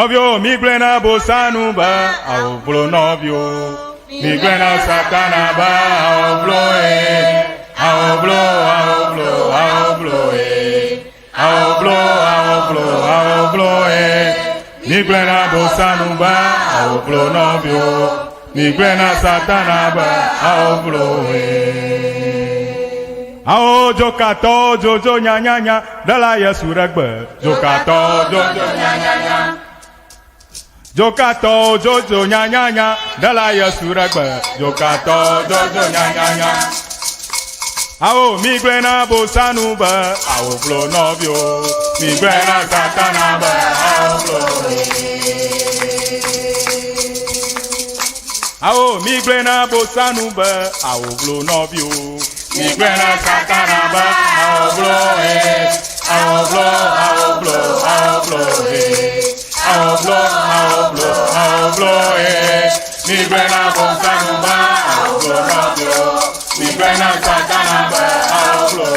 Novio miglena bosanu ba avlo novio miglena satana ba avlo miglena bosanu ba avlo novio miglena satana ba avlo Ao jokato jojo nya nya nya dala Yesu regbe jokato jojo nya nya nya Jokato jojo nya nya nya dala Yesu regbe jokato jojo nya nya nya Ao miglena bosanu ba ao flo novio miglena satana ba ao flo Ao miglena bosanu ba ao flo novio miglena satana ba ao flo miglena bosanu ba ao flo novio miglena satana ba ao flo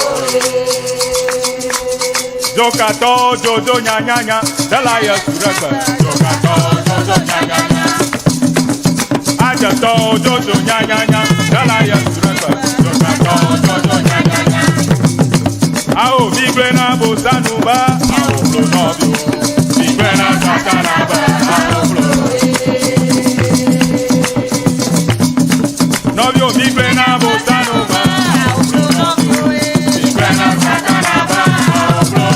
Jokato jojo nya nya nya dala Yesu regbe jokato jojo nya nya nya Ajato jojo nya nya nya dala Yesu regbe jokato jojo nya nya nya Ao miglena bosanu ba ao flo novio miglena satana ba ao flo Novio miglena bosanu ba ao flo novio miglena satana ba ao flo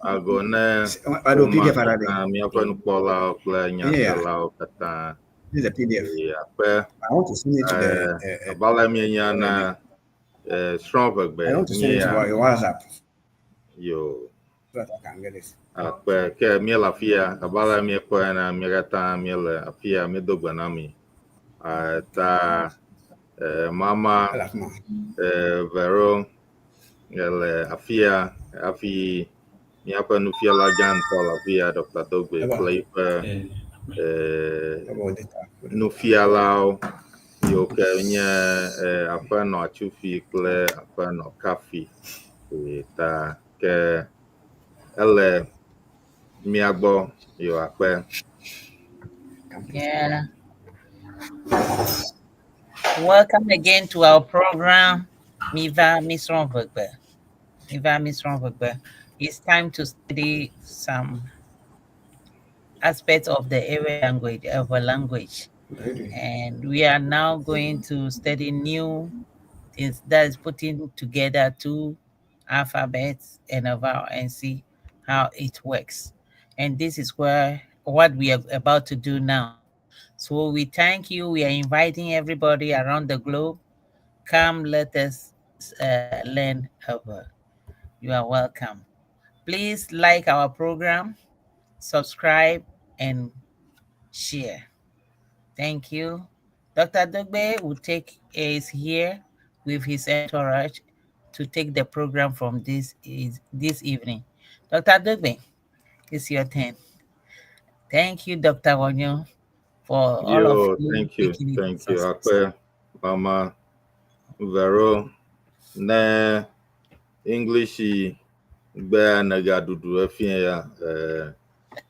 Ago ne mi akonu kpola kple nyalawo kata This is a PDF. I want to send it to the míanya na SRØ EÚEGBE I want to send it to your WhatsApp yo so that I can get it. ke mi la fia abala mi ko na mi gata mi la fia mi dogba na mi ta mama Vero ele afia afi mi apa nufialawo la fia Dr Dogbey play nufialawo yo ke nye apa no achufi kple apa no kafi ta ke ele miagbo yo akpe. Yeah. Welcome again to our program, SRØ EÚEGBE. It's time to study some aspects of the Ewe language, and we are now going to study new things that is putting together two alphabets and a vowel and see how it works. And this is what we are about to do now. So we thank you. We are inviting everybody around the globe. Come, let us learn over. You are welcome. Please like our program, subscribe, and share. Thank you. Dr. Dogbey is here with his entourage to take the program from this evening. Dr. Dogbey, it's your turn. Thank you, Dr. W, for all of you. Thank you. Akpe, Mama Vero, ne English gbe naga dudu efie ya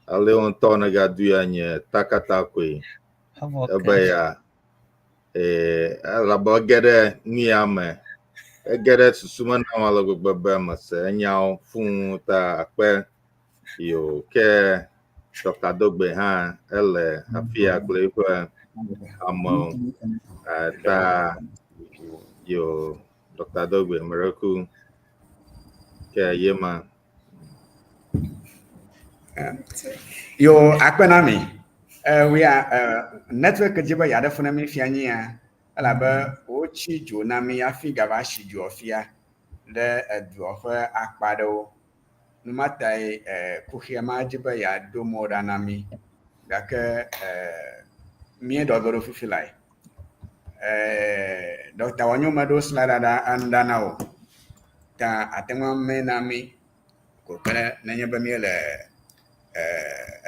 ale onto naga du ya nye takatakwe ebe ya alabo gede ni ame gede susuma na wala gbegbe mase nyawo fun ta akpe yo ke Dr Dogbey ha ele afia kle kwa amo ta yo Dr Dogbey miracle ke yema Yo akpenami we are network jiba yada funa mi fianya ala ba ochi jo na mi afiga ba shi jo fia le Dɔwɔƒe akpado no matai kuhiama jiba ya do moda na mi gake mi do goro fufilai Dr Wanyo mado slada da andana o ta atema me na mi ko kala na nyaba mi le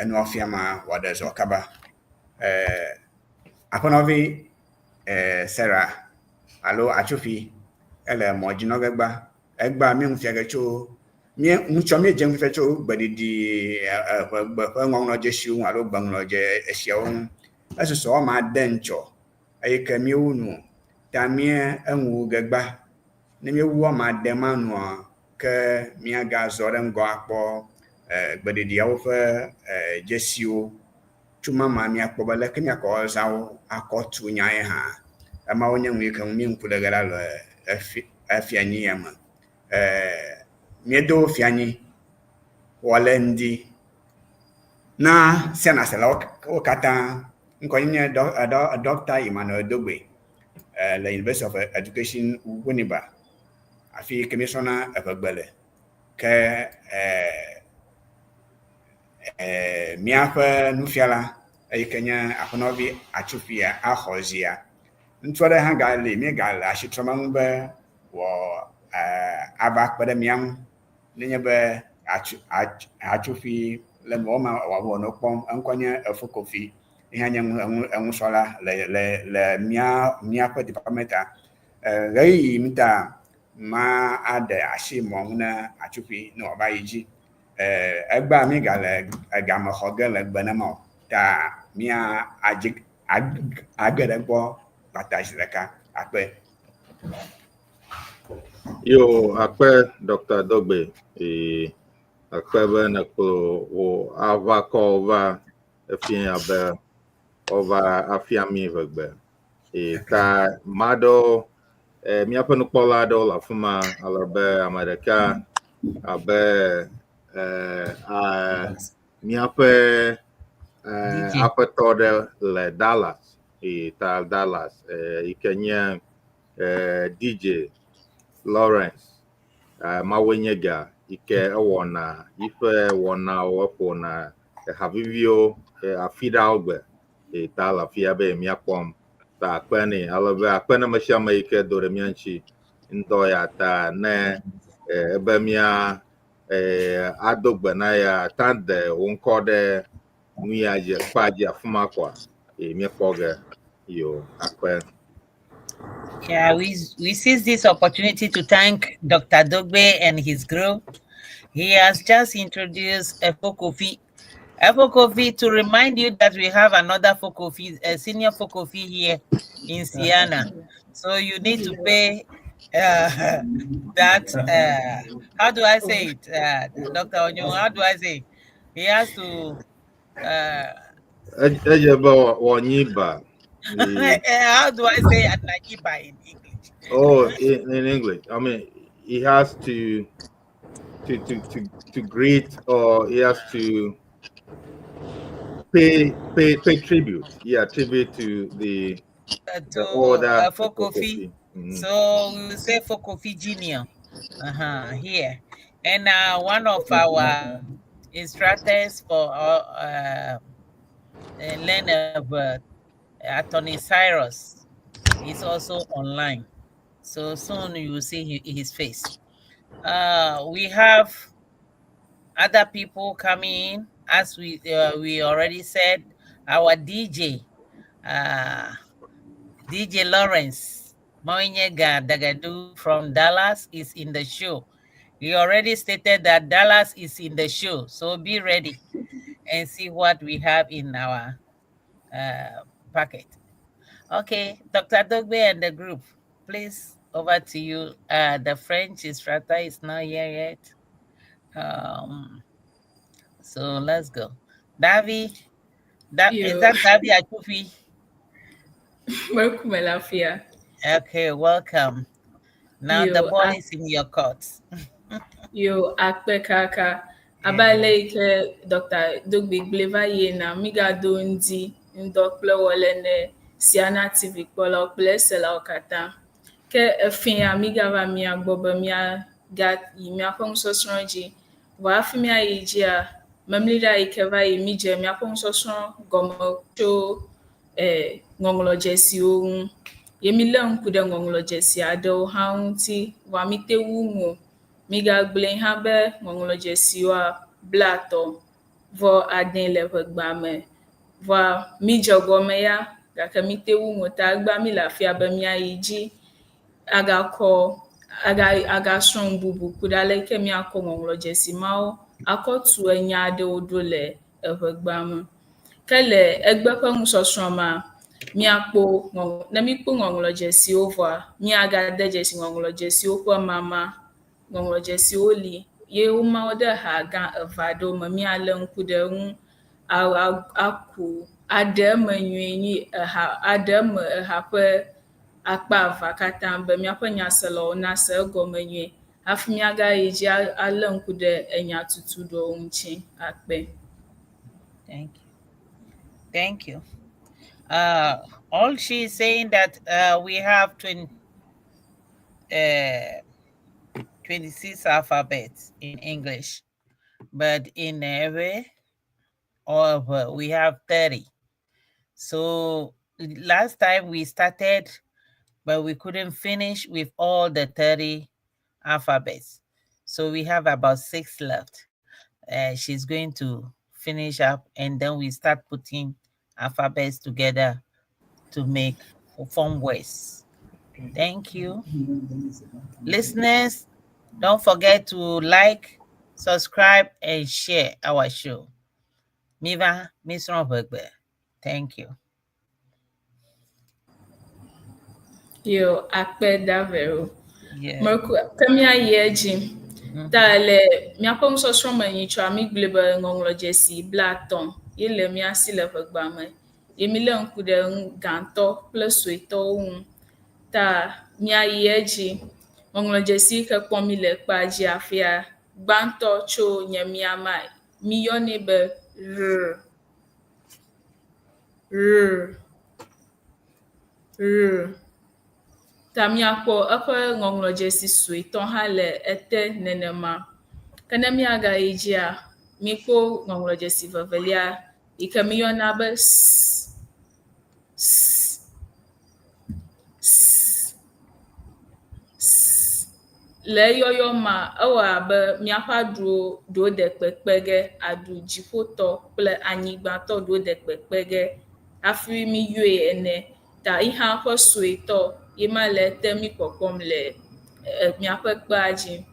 enu afiama wada zokaba aponovi Sarah alo achofi ele mojinogba egba mi mfia ke tso mi ŋutsɔ mi dze ŋutsɔ tso gbeɖiɖi ƒe ŋɔŋlɔdzesiwo ŋu alo gbeŋlɔdze esiawo ŋu esusɔ wɔme ade ŋtsɔ eye ke míewu nu ta mía eŋu gegba ne míewu wɔme ade ma nua ke míagazɔ ɖe ŋgɔ akpɔ gbeɖiɖiawo ƒe dzesiwo tso mama míakpɔ be leke míakɔ zãwo akɔ tu nya ye hã emawo nye nu yi ke mi ŋku ɖe ge la le efianyi ya me miedo fianyi wɔle ŋdi na senaselawo wo katã ŋkɔ nye Dr Emmanuel Dogbey le University of Education Winneba afi ke mi sɔna eʋegbe le ke míaƒe nufiala eyi ke nye aƒenɔvi atsufia axɔ zia ŋutsu aɖe hã gali míegale asi trɔm eŋu be ava kpe ɖe mía ŋu nenye be atsufi le wɔme wòavɔ no kpɔm eŋkɔ nye efokofi ihe nye eŋusɔla le míaƒe departementa ɣeyiɣi mita ma aɖe asi mɔ ŋu ne atsufi ne wòava yi dzi egba mi gale egame xɔ ge le gbe ne ma o ta mía age ɖe gbɔ kpata zi ɖeka akpe. Yo, akpe Dr Dogbey, akpe be neklo wo ava kɔ va efia be ova afia mi eʋegbe. Ta maɖewo míaƒe nukpɔla aɖewo le afi ma alebe ame ɖeka abe míaƒe aƒetɔ ɖe le Dallas, ta Dallas yi ke nye DJ Lawrence mawoe nye ga yi ke ewɔna yiƒe wɔnawo eƒona haviviwo afi ɖawo gbe ta le afia be míakpɔm ta akpe nɛ alebe akpe ne me sia me yi ke do ɖe mía ŋuti ŋdɔ ya ta ne ebe mía ado gbe na ya ta de wo ŋkɔ ɖe nu ya dze kpa dzi afi ma kɔa míekpɔ ge yo akpe. Yeah, we seize this opportunity to thank Dr. Dogbey and his group. He has just introduced Fokofi. Fokofi, to remind you that we have another Fokofi, a senior Fokofi here in Siena. So you need to pay that, how do I say it? Dr. Enyo, how do I say it? He has to... how do I say Anagiba in English? Oh, in English. I mean, he has to greet, or he has to pay tribute. Yeah, tribute to the order Fokofi. So we will say Fokofi Junior here. And one of our instructors for learn about Atty Cyrus is also online. So soon you will see his face. We have other people coming in, as we already said. Our DJ Lawrence Moinyega Dagadu from Dallas is in the show. He already stated that Dallas is in the show, so be ready and see what we have in our packet. Okay, Dr. Dogbey and the group, please, over to you. The French instructor is not here yet. So let's go. Davi, is that Davi Achufi? Welcome, Elafia. Okay, welcome. Now the ball is in your court. Yo, akpe kaka. Abale ke Dr. Dogbey bleva ye na miga do ndi ndokple wole ne Siana TV kpɔla kple sela kata. Ke efin amiga va mia gbɔ be mia ga yi miaƒe nusɔsrɔ̃ dzi. Vɔ afi mia yi dzia, memlira yi ke va yi mi dze miaƒe nusɔsrɔ̃ gɔme tso ŋɔŋlɔdzesiwo ŋu. Ye mi le ŋku ɖe ŋɔŋlɔdzesi aɖewo hã ŋuti, vɔ mi te wu ŋu. Mi gagblẽ hã be ŋɔŋlɔdzesiwoa bla tɔ, vɔ ade le ʋegbea me, vɔ mi dze gɔme ya, gake mi te wu ŋu ta egba mi le afia be mia yi dzi agakɔ aga strong bubu kudale ke mi akɔ ŋɔŋlɔdzesi mawo akɔtu enya aɖewo ɖo le eʋegbea me. Ke le egbe ƒe nusɔsrɔ̃ ma, míakpɔ ne míkpɔ ŋɔŋlɔdzesiwo vɔa, míagade dzesi ŋɔŋlɔdzesiwo ƒe mama. Ŋɔŋlɔdzesiwo li ye woma wo ɖe ha gã eve aɖewo me, míalé ŋku ɖe eŋu aku aɖe eme nyuie nyi eha aɖe eme eha ƒe akpa eva katã be míaƒe nyaselawo nase egɔme nyuie hafi míagayi dzi alé ŋku ɖe enya tutuɖowo ŋuti. Akpe. Thank you. All she's saying that we have 26 alphabets in English, but in Ewe we have 30. So last time we started, but we couldn't finish with all the 30 alphabets. So we have about 6 left. She's going to finish up, and then we start putting alphabets together to form words. Thank you. Listeners, don't forget to like, subscribe, and share our show. Miva, SRØ EÚEGBE. Thank you. Yo, akpe da Vero. Merku, kemia yeji. Ta le miaƒe nusɔsrɔ̃ me nyitsɔ mi gblɔ be ŋɔŋlɔdzesi blaatɔ̃ ye le mia si le ʋegbea me. Ye mi le ŋku ɖe gãtɔ kple suetɔwo ŋu. Ta miayi edzi. Ŋɔŋlɔdzesi ke kpɔm mi le kpa dzi afia. Gbãtɔ tso nye mia ma, mi yɔnɛ be r. Ta miakpɔ eƒe ŋɔŋlɔdzesi suetɔ hã le ete nenema. Ke ne miagayi dzia, mikpɔ ŋɔŋlɔdzesi vevelia yi ke mi yɔna be s. Le eyɔyɔ ma, ewɔ abe míaƒe aɖuwo ɖo de kpekpe ge, aɖu dziƒotɔ kple anyigbatɔ ɖo de kpekpe ge hafi mi yɔe ene. Ta yi hã ƒe suetɔ ye ma le ete mi kpɔkpɔm le míaƒe kpea dzi.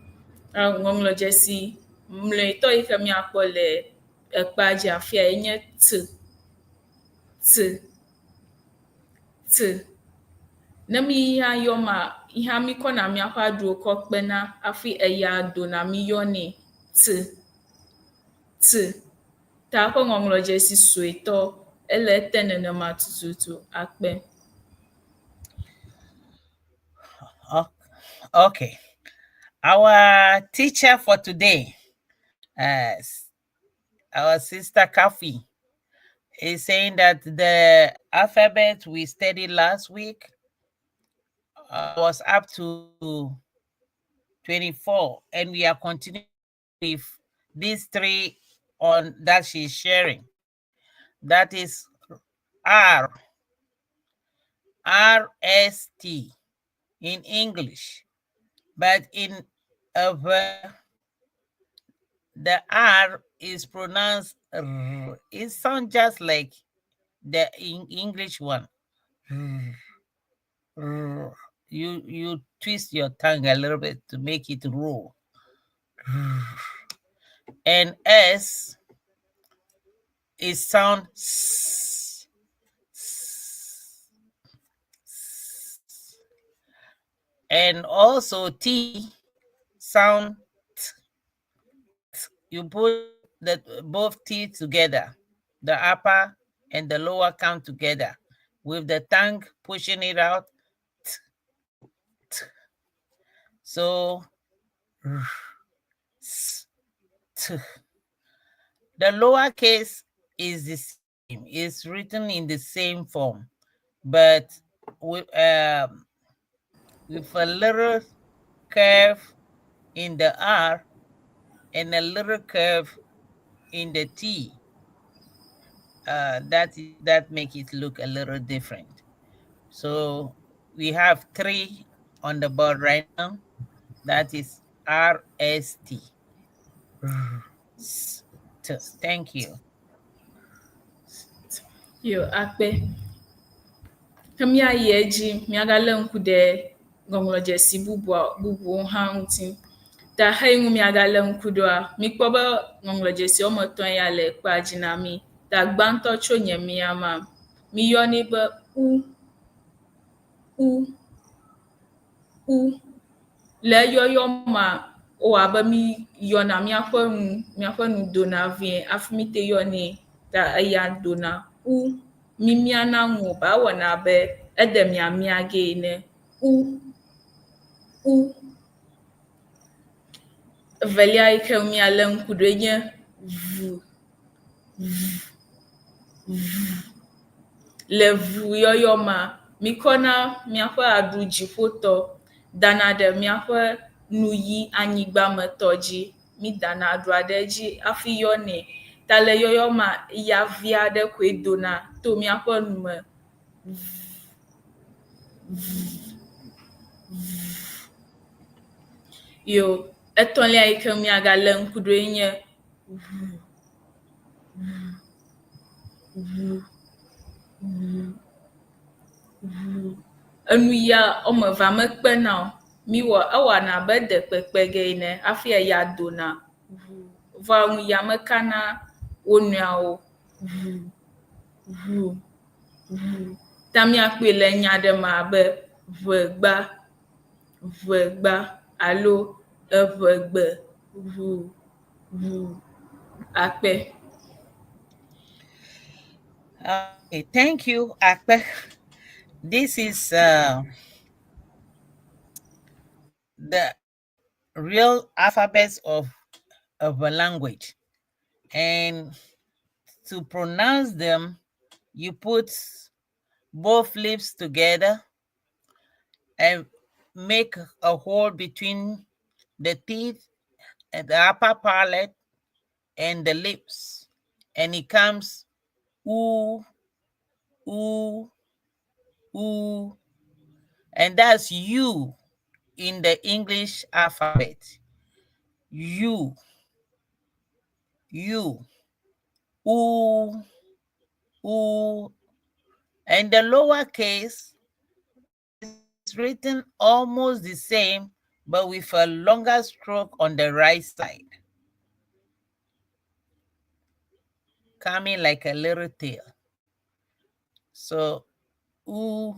Ŋɔŋlɔdzesi mlɔetɔ yi ke míakpɔ le ekpea dzi afia ye nye t. Ne mi hã yɔ ma, yi hã mi kɔna míaƒe aɖuwo kɔ kpena hafi eya dona mi yɔnɛ t. Ta ƒe ŋɔŋlɔdzesi suetɔ ele ete nenema tututu. Akpe. Okay. Our teacher for today, our sister Kafi, is saying that the alphabet we studied last week was up to 24, and we are continuing with these 3 on that she's sharing. That is R, RST in English, but in the R is pronounced R. It sounds just like the English one. You twist your tongue a little bit to make it roll. And S is sound S. And also T sound T. You put both teeth together, the upper and the lower come together, with the tongue pushing it out. T. So, T. The lowercase is the same. It's written in the same form, but with a little curve in the R and a little curve in the T. That make it look a little different. So we have 3 on the board right now. That is RST. Thank you. Yo, akpe. Kamia yeji, miagale nkude ŋɔŋlɔdzesi bubuwo hã ŋuti. Ta heyi ŋu miagalé ŋku ɖoa, mikpɔ be ŋɔŋlɔdzesi woame etɔ̃ ya le kpea dzi na mi. Ta gbãtɔ tso nye mia ma, miyɔnɛ be u. Le eyɔyɔ ma, wowɔ abe miyɔna míaƒe nu dona vie hafi mite yɔnɛ, ta eya dona u. Mimiana ŋu ba wɔna be ede miamia ge ene. U. Evelia yi ke mialé ŋku ɖoe nye v. Le vu yɔyɔ ma, mikɔna míaƒe aɖu dziƒotɔ dana ɖe míaƒe nuyi anyigbametɔ dzi. Midana aɖua ɖe dzi hafi yɔnɛ. Ta le yɔyɔ ma, ya vi aɖe koe dona to míaƒe nu me. Yo, etɔ̃lia yi ke miagalé ŋku ɖoe nye enu ya woame eve mekpena o. Ewɔna be de kpekpe ge ene hafi eya dona. Vɔa ŋu ya mekana wo nɔewo. Ta miakpɔe le nya ɖe me abe ʋegba alo eʋegbe. Akpe. Okay, thank you, Akpe. This is the real alphabets of a language. And to pronounce them, you put both lips together and make a hole between the teeth and the upper palate and the lips. And it comes oo, oo, oo. And that's you in the English alphabet. You. Ooh, ooh. And the lower case is written almost the same, but with a longer stroke on the right side, coming like a little tail. So, ooh,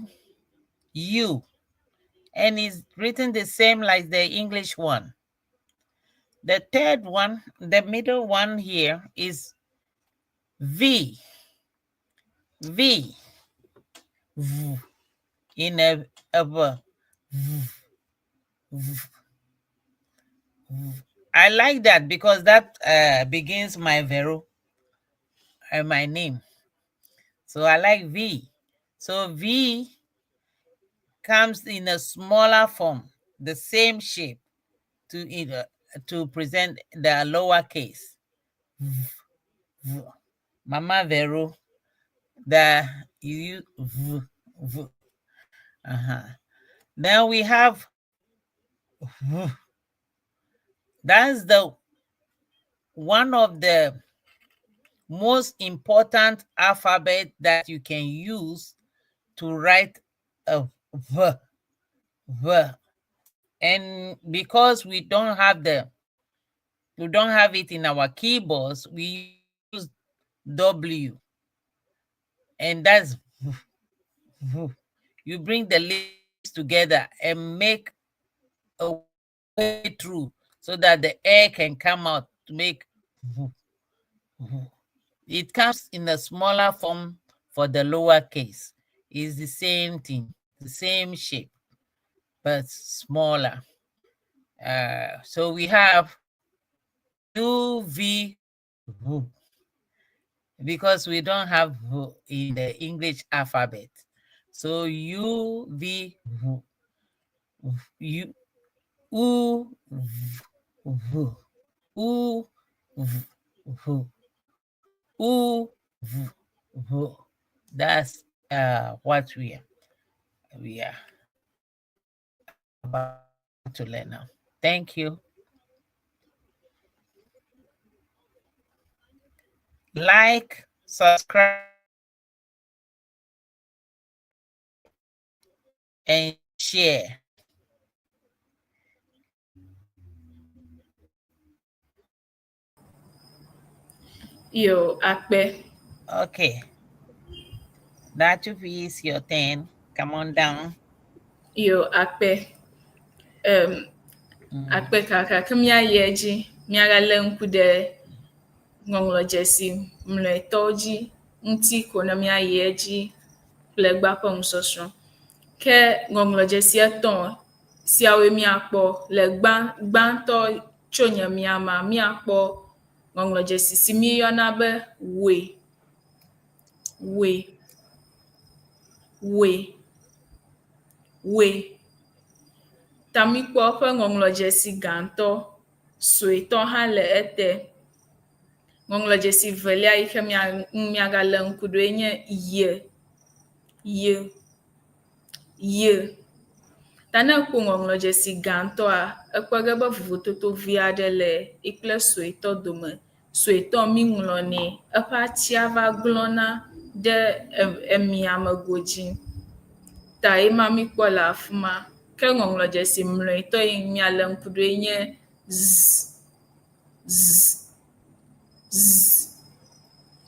you. And it's written the same like the English one. The third one, the middle one here, is V. V. V. In a V. V. I like that because that begins my Vero and my name. So I like V. So V comes in a smaller form, the same shape to present the lower case. Mama Vero, you V. Then we have V. That's the one of the most important alphabet that you can use to write a V. V. And because we don't have it in our keyboards, we use W. And that's V. V. You bring the lips together and make a way through so that the air can come out to make V. It comes in a smaller form for the lower case. It's the same thing, the same shape, but smaller. So we have UV because we don't have V in the English alphabet. So UV, U, U, V, U, V, U, V. That's what we are about to learn now. Thank you. Like, subscribe, and share. Yo, akpe. Okay. That is your turn. Come on down. Yo, akpe. Akpe kaka kemia yeji. Miaga lenku de ŋɔŋlɔdzesi mlɔetɔwo ŋuti ko ne míayi edzi kple egba ƒe nusɔsrɔ̃. Ke ŋɔŋlɔdzesi etɔ̃ siawoe míakpɔ le gbãtɔ tso nye miama míakpɔ ŋɔŋlɔdzesi si míyɔna be we. Ta míkpɔ eƒe ŋɔŋlɔdzesi gãtɔ, suetɔ hã le ete. Ŋɔŋlɔdzesi velia yi ke míagale ŋku ɖoe nye ye. Ta ne ekpɔ ŋɔŋlɔdzesi gãtɔa, ekpe ge be vovototo vi aɖe le kple suetɔ dome. Suetɔ míŋlɔnɛ, eƒe atsia va gblɔna ɖe emiame godzi. Ta ema míkpɔ le afi ma. Ke ŋɔŋlɔdzesi mlɔetɔ yi míale ŋku ɖoe nye z.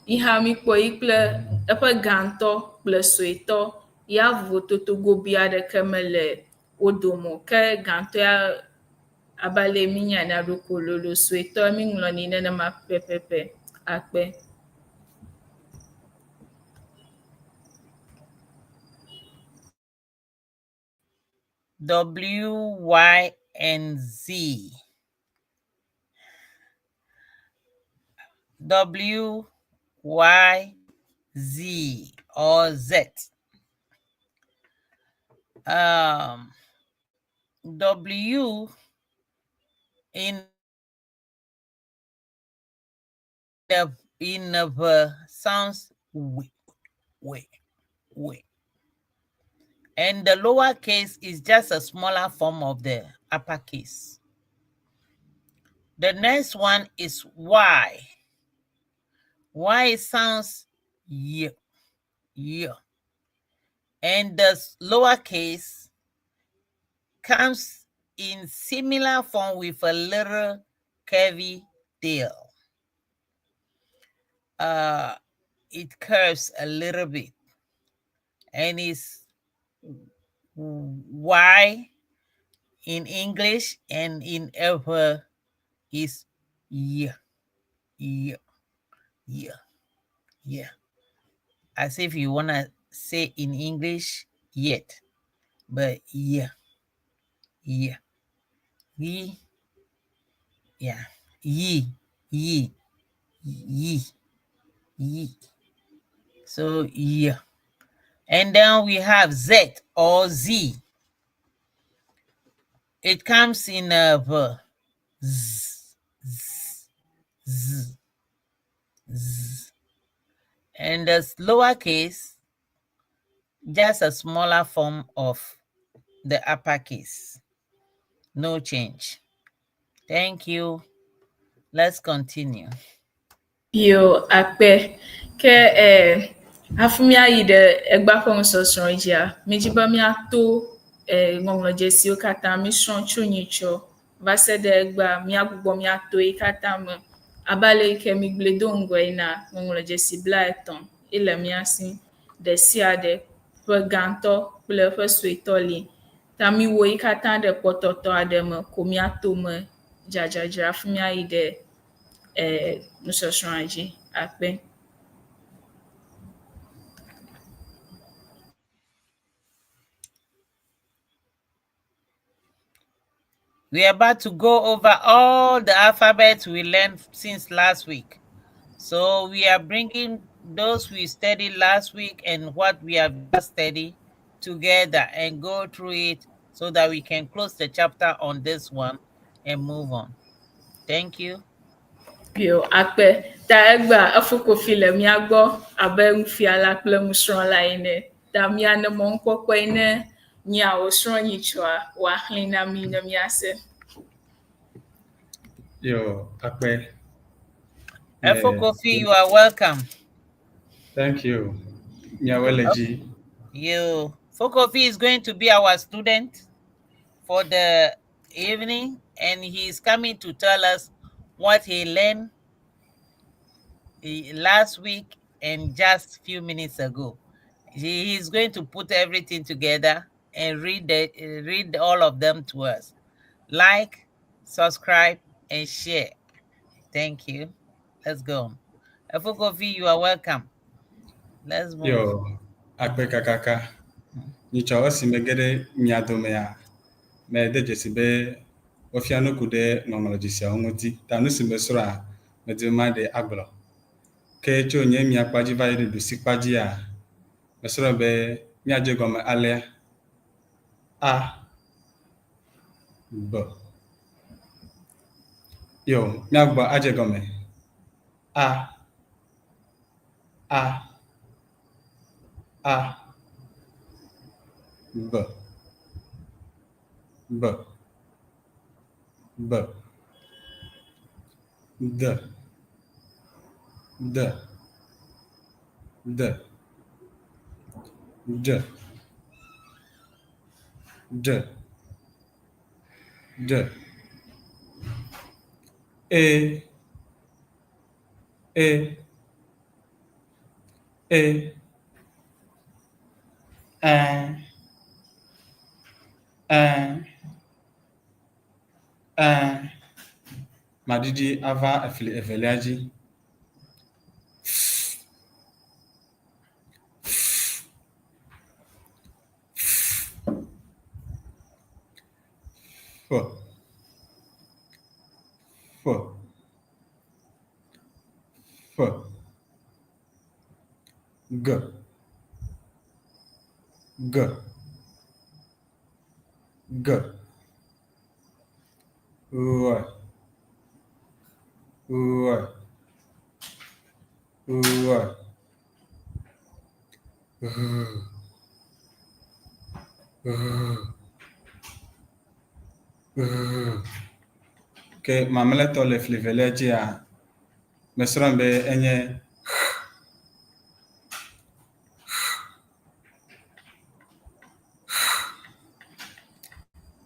Iha míkpɔ yi kple eƒe gãtɔ kple suetɔ ya vovototo gobi aɖeke mele wo dome. Ke gãtɔ ya abale mínyana ɖoko lolo, suetɔ míŋlɔnɛ nenema pɛpɛpɛ. Akpe. W, Y, and Z. W, Y, Z, or Z. W in the sounds we. And the lower case is just a smaller form of the uppercase. The next one is Y. Y sounds y. And the lower case comes in similar form with a little curvy tail. It curves a little bit. And it's Y in English, and in Ewe is yeah. As if you want to say in English yet, but yeah. Ye. So yeah. And then we have Z or Z. It comes in a z. And the lowercase, just a smaller form of the uppercase. No change. Thank you. Let's continue. Yo, akpe. Ke afi míayi ɖe egba ƒe nusɔsrɔ̃ dzia, míedzi be míato ŋɔŋlɔdzesiwo katã mísrɔ̃ tso nyitsɔ va se ɖe egba míagbugbɔ míato yi katã me. Abe ale yi ke migble do ŋgɔe na ŋɔŋlɔdzesi blaetɔ̃ ele mía si. Ɖe sia ɖe ƒe gãtɔ kple ƒe suetɔ li. Ta míwɔ yi katã ɖe kpɔtɔtɔ aɖe me ko míato me dzadzadzra afi míayi ɖe nusɔsrɔ̃a dzi. Akpe. We are about to go over all the alphabets we learned since last week. So we are bringing those we studied last week and what we have just studied together and go through it so that we can close the chapter on this one and move on. Thank you. Yo, akpe. Ta egba efokofi le mía gbɔ abe nufiala kple nusrɔ̃la ene. Ta mía ne mɔnukpɔkpɔe ne nyawo srɔ̃ nyitsɔa wòaxlẽ na mí ne míase. Yo, akpe. Efokofi, you are welcome. Thank you. Nyaweleji. You. Fokofi is going to be our student for the evening, and he is coming to tell us what he learned last week and just a few minutes ago. He's going to put everything together and read all of them to us. Like, subscribe, and share. Thank you. Let's go. Afukofi, you are welcome. Let's move. Yo, akpe kakaka. Nicho osi megede miadomea. Me de jesibe ofiano kude ŋɔŋlɔdzesi ŋuti. Ta nusi mesura medema de agblɔ. Ke tso nye miakpadzi va yi ɖe ɖusi kpadzia, mesura be miadze gɔme alea. A, B. Yo, miagbɔ adze gɔme. A, B, B, B, D, D, D, D, D, D, E, Madidi ava eveliaji. F, G, ke mamleto le fliveleji a mesron be enye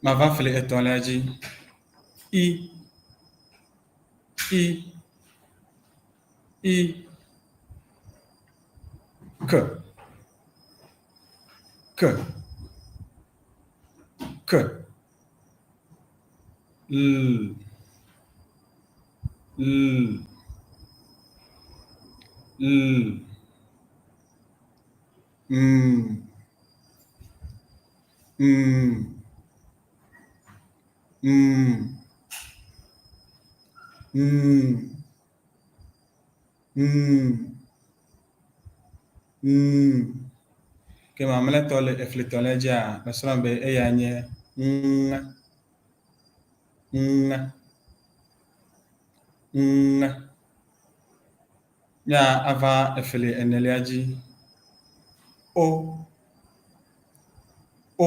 ma va fle etolaji I K L ke mamleto le efletoleji a mesron be eyanye ya ava efele eneliaji O P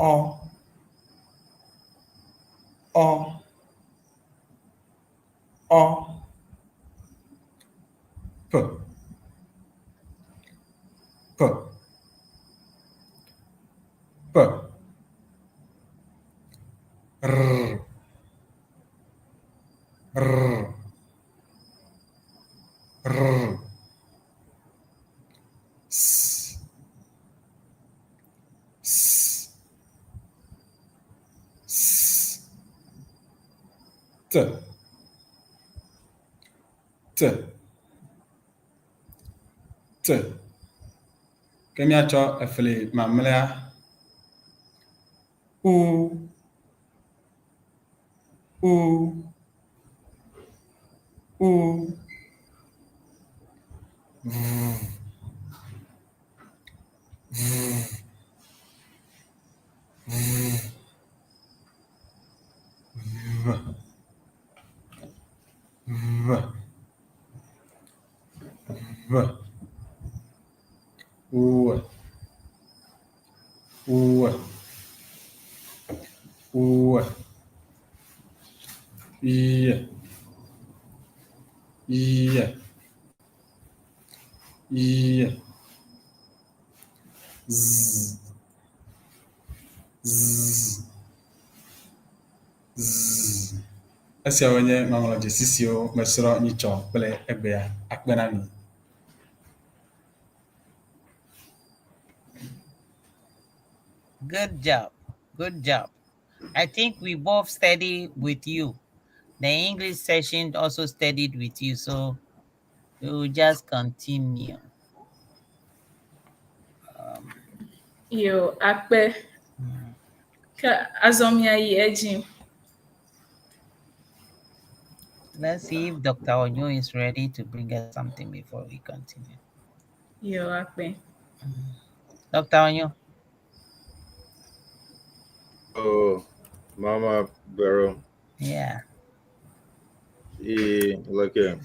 R S T kemi acho efele mamlea U Z Esia wonye ŋɔŋlɔdzesi siwo mesrɔ̃ nyitsɔ kple egbea akpe na mi. Good job. Good job. I think we both studied with you. The English session also studied with you, so we will just continue. Yo, akpe. Ka azomia yeji. Let's see if Dr. Onyo is ready to bring us something before we continue. Yo, akpe. Dr. Onyo. Oh, Mama Vero. Yeah. Look here.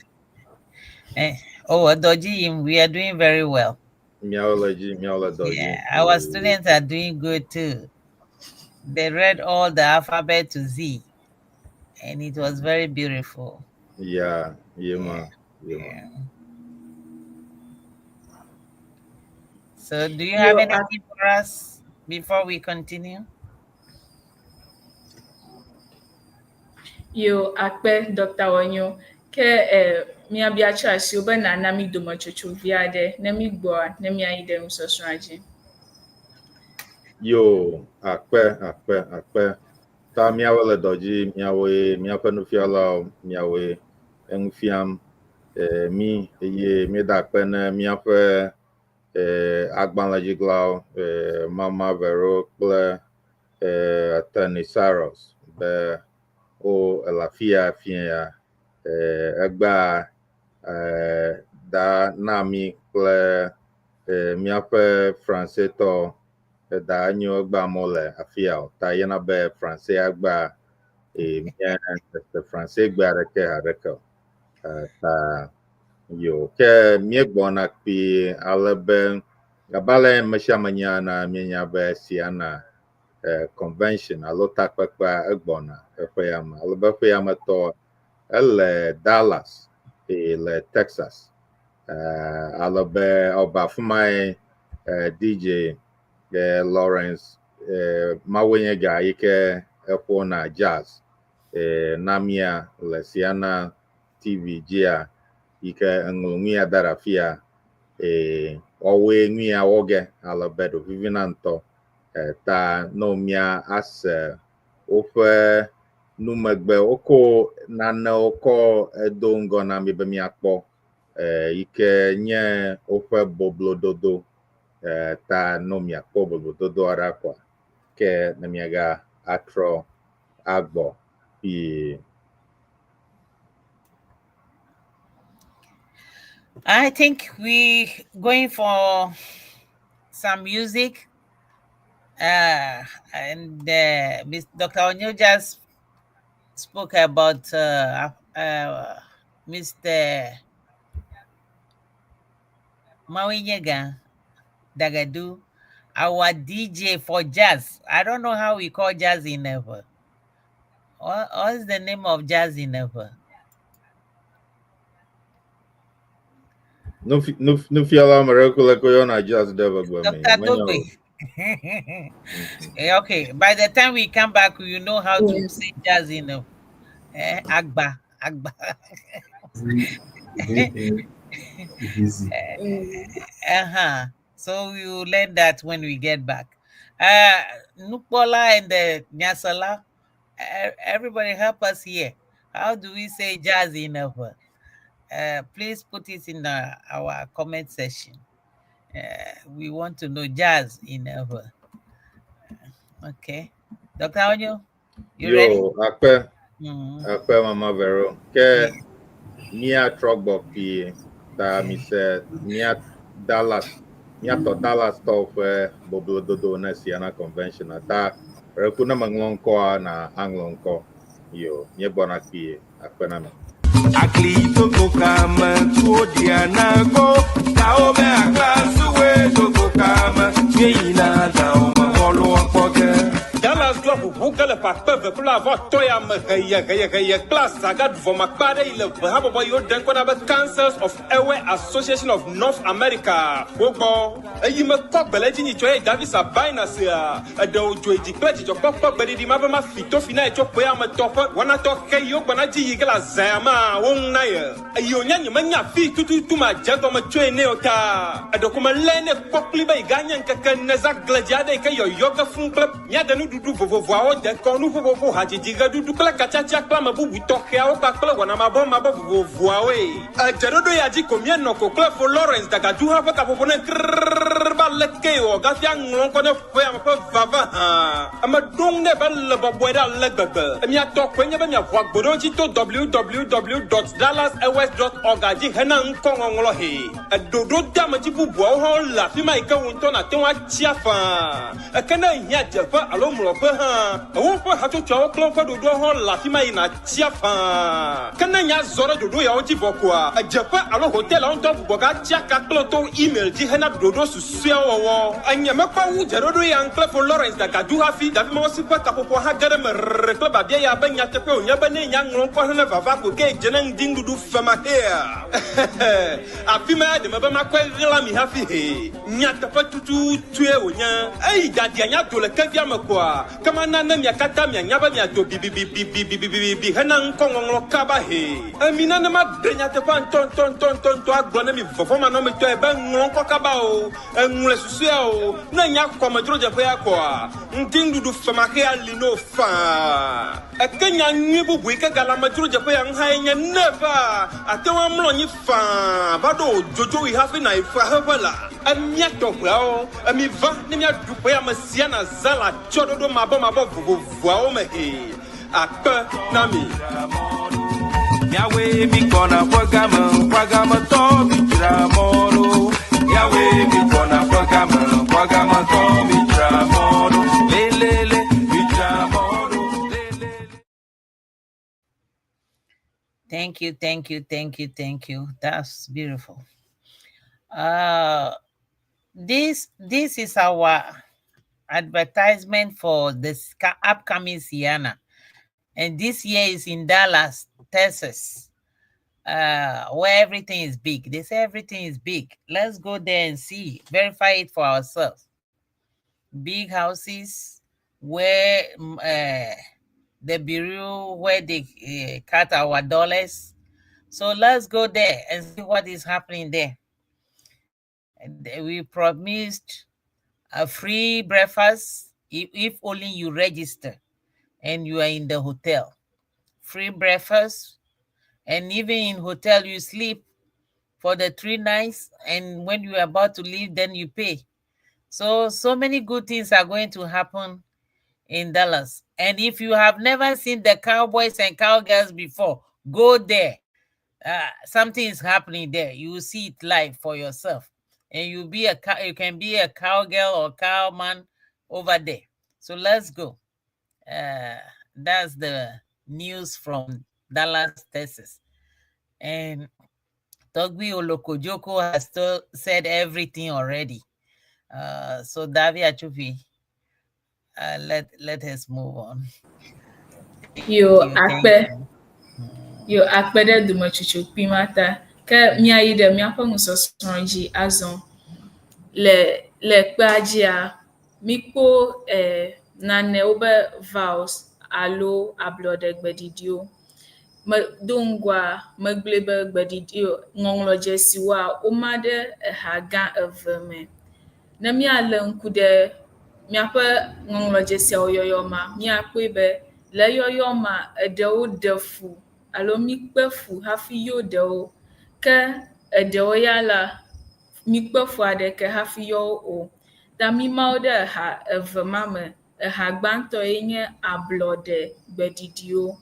Oh, Doji, we are doing very well. Miawology, Doji. Yeah, our students are doing good too. They read all the alphabet to Z, and it was very beautiful. Yeah. So, do you have anything for us before we continue? Yo, akpe Dr. Onyo. Ke mi abia chasi obe na nami domo chocho viade nami gboa nami aide msosraji. Yo, akpe. Ta miawole Doji, miawe, miape nufialawo, miawe, enufiam, mi da akpe ne miape agbanledziglawo, Mama Vero kple Atty Cyrus be o elafia fia egba Daa Naami kple miape français to Daa Enyo egba mole afia ta yena be français agba français gba reke ta yo ke miegbona kpi alebe gabale meshamanya na míanya be siana convention alota kpakpa egbona efeyama alebe efeyama to ele Dallas le Texas alebe oba fumai DJ Lawrence mawenye ga ike ekwo na jazz namia le siana TV jia ike ngulumia darafia owe ngia woge alabedo vivinanto ta no mia as ofe numegbe oko nane oko edongo na mi be mi akpo ike nye ofe boblododo ta no mi akpo boblododo ara kwa ke na mi ga atro agbo I think we going for some music. And Dr. Onyo just spoke about Mr. Mawinyega Dagadu, our DJ for jazz. I don't know how we call jazz in Ewe. What is the name of jazz in Ewe? Nufialawo miracle koyona jazz deva gbe me. Dr. Dogbey. Okay, by the time we come back, you know how to say jazz in Ewe. Agba. So we will learn that when we get back. Nupola and the Nyasala, everybody help us here. How do we say jazz in Ewe? Please put it in our comment section. We want to know jazz in Ewe. Okay. Dr. Onyo, you ready? Akpe Mama Vero. Ke mia trogbo pi ta mi se mia Dallas to fe boblododo na siana convention ta rekuna manglonko na anglonko yo nye bona pi akpe na me. Aklito kokama tuodiana go kaome aklasuwe to kokama yeina daoma holo poke Dallas club bukale peve kple avɔtɔ ya me heye class agad vɔmakpa ɖe yi le ʋe habɔbɔ yiwo ɖem kɔ na be Councils of Ewe Association of North America wogbɔ eyi me kɔ gbele dzi nyitsɔ ye Davis abaina sea eɖewo dzo dzi kple dzidzɔkpɔkpɔ gbeɖiɖi ma be ma fi tofi na ye tso kpe ametɔ ƒe wɔnatɔ xe yiwo gbɔna dzi yi ge le azãya ma wo ŋu na ye eyi wonya nyemenya fi tututu ma dze gɔme tsoe ne o ta eɖeko me lé ne kpɔkpli be yi ganye ŋkeke neza gledzi aɖe yi ke yɔyɔ ge fũu kple míaɖe nuɖuɖu vovovoawo dekɔnu ƒoƒoƒo hadzidzi ɣeɖuɖu kple katsatia kple ame bubu tɔxɛawo kpakple wɔna mabɔ vovovoawoe edzeɖoɖo ya dzi ko míenɔ ko kple fo Lawrence Dagadu hã ƒe kaƒoƒo ne krrrr ba leke wɔ gafi aŋlɔ ŋkɔ ne ƒea me ƒe vava hã ame ɖom ne be le bɔbɔe ɖe ale gbegbe miatɔ koe nye be miaʋu agboɖodzi to www.dallasewes.org dzi hena ŋkɔŋɔŋlɔ he eɖoɖo de ametsi bubuawo hã le afi ma yi ke wo ŋutɔ nate ŋu atsi afãa eke ne hiã dzeƒe alo mlɔƒe hã woƒe hatsotsoawo kple woƒe ɖoɖoawo hã le afi ma yina atsi afãa ke ne nya zɔ ɖe ɖoɖo yawo dzi vɔ koa edzeƒe alo hotelawo ŋutɔ gbugbɔ gatsi aka kple to email dzi hena ɖoɖo susueawo wɔwɔ enye mekpɔ wu dzeɖoɖo ya kple fo Lawrence Dagadu hafi davi ma wosi ƒe kaƒoƒo hã ge ɖe me rrrr kple babia ya be nyateƒe wònye be ne nya ŋlɔ ŋkɔ hene vava ko ke dze ne ŋdi ŋuɖuɖu fema hea afi ma ya ɖeme be makɔe ɣla mi hafi he nyateƒe tututue wònye eyi dadia nya do le kevia me koa kema na ne mia katã mianya be miado bibibibibibibibi hena ŋkɔŋɔŋlɔ kaba he emi na ne ma ɖe nyateƒe ŋtɔntɔntɔntɔntɔ agblɔ ne mi vɔvɔmanɔmetɔe be ŋlɔ ŋkɔ kaba o eŋlɔe susua o ne nya kɔmedzrodzeƒea koa ŋdi ŋuɖuɖu fema he ali no fãa eke nya nyui bubu yi ke gale amedzrodzeƒe ya ŋhã ye nye ne va ate ŋu amlɔ anyi fãa va ɖo dzodzo yi hafi na yi fa heƒe la emiatɔ ʋeawo emi va ne miaɖu ƒe ya me sia na zã le atsyɔ̃ɖoɖo mabɔ vovovoawo me he akpe na mi. Yawe mi gbɔna ƒe gametɔ mi dzra mɔ ɖo. Yawe mi gbɔna ƒe gametɔ mi dzra mɔ ɖo. Lelele mi dzra mɔ ɖo. Lelele. Thank you. That's beautiful. This is our advertisement for this upcoming Siena, and this year is in Dallas, Texas, where everything is big. They say everything is big. Let's go there and see, verify it for ourselves. Big houses where the bureau where they cut our dollars. So let's go there and see what is happening there. And we promised a free breakfast if only you register and you are in the hotel. Free breakfast, and even in hotel you sleep for the 3 nights, and when you are about to leave, then you pay. So many good things are going to happen in Dallas. And if you have never seen the cowboys and cowgirls before, go there. Something is happening there. You will see it live for yourself, and you can be a cowgirl or cowman over there. So let's go. That's the news from Dallas, Texas. And Dogbey Olokojoko has said everything already. So Davi Achufi, let us move on. Yo akpe ɖe dometsutsukpi ma ta ke míayi ɖe míaƒe nusɔsrɔ̃ dzi azɔ le kpea dzia mikpɔ nanewo be vowels alo ablɔɖe gbeɖiɖiwo do ŋgɔa megblẽ be gbeɖiɖiwo ŋɔŋlɔdzesiwoa woma ɖe ha gã eve me ne míale ŋku ɖe míaƒe ŋɔŋlɔdzesiawo yɔyɔ ma míakpɔe be le yɔyɔ ma eɖewo ɖe fu alo mikpe fu hafi yɔ ɖewo ke eɖewo ya la mikpe fua ɖeke hafi yɔ o ta mimawo ɖe ha eve ma me ha gbãtɔ ye nye ablɔɖe gbeɖiɖiwo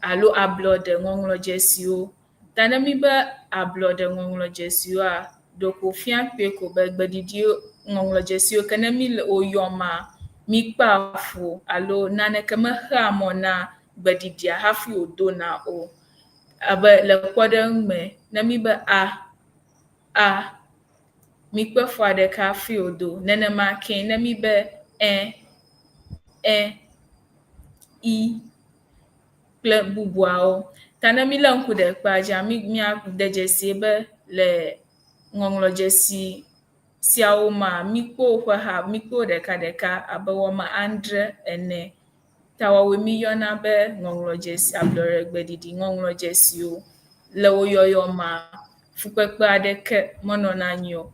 alo ablɔɖe ŋɔŋlɔdzesiwo ta ne mi be ablɔɖe ŋɔŋlɔdzesiwoa ɖeko fia kpe ko be gbeɖiɖiwo ŋɔŋlɔdzesiwo ke ne mi le woyɔ ma mikpa fu alo naneke mexea mɔ na gbeɖiɖia hafi wòdona o abe le kpɔɖeŋu me ne mi be a mikpe fua ɖeka hafi wòdo nenema ke ne mi be I kple bubuawo. Ta ne míle ŋku ɖe kpea dzia, míade dzesi be le ŋɔŋlɔdzesi siawo mea, míkpɔ woƒe ha, míkpɔ ɖekaɖeka abe wɔme 9 ta woawoe míyɔna be ŋɔŋlɔdzesi, ablɔɖegbeɖiɖi ŋɔŋlɔdzesiwo. Le wo yɔyɔ mea, fukpekpe aɖeke menɔna anyi o.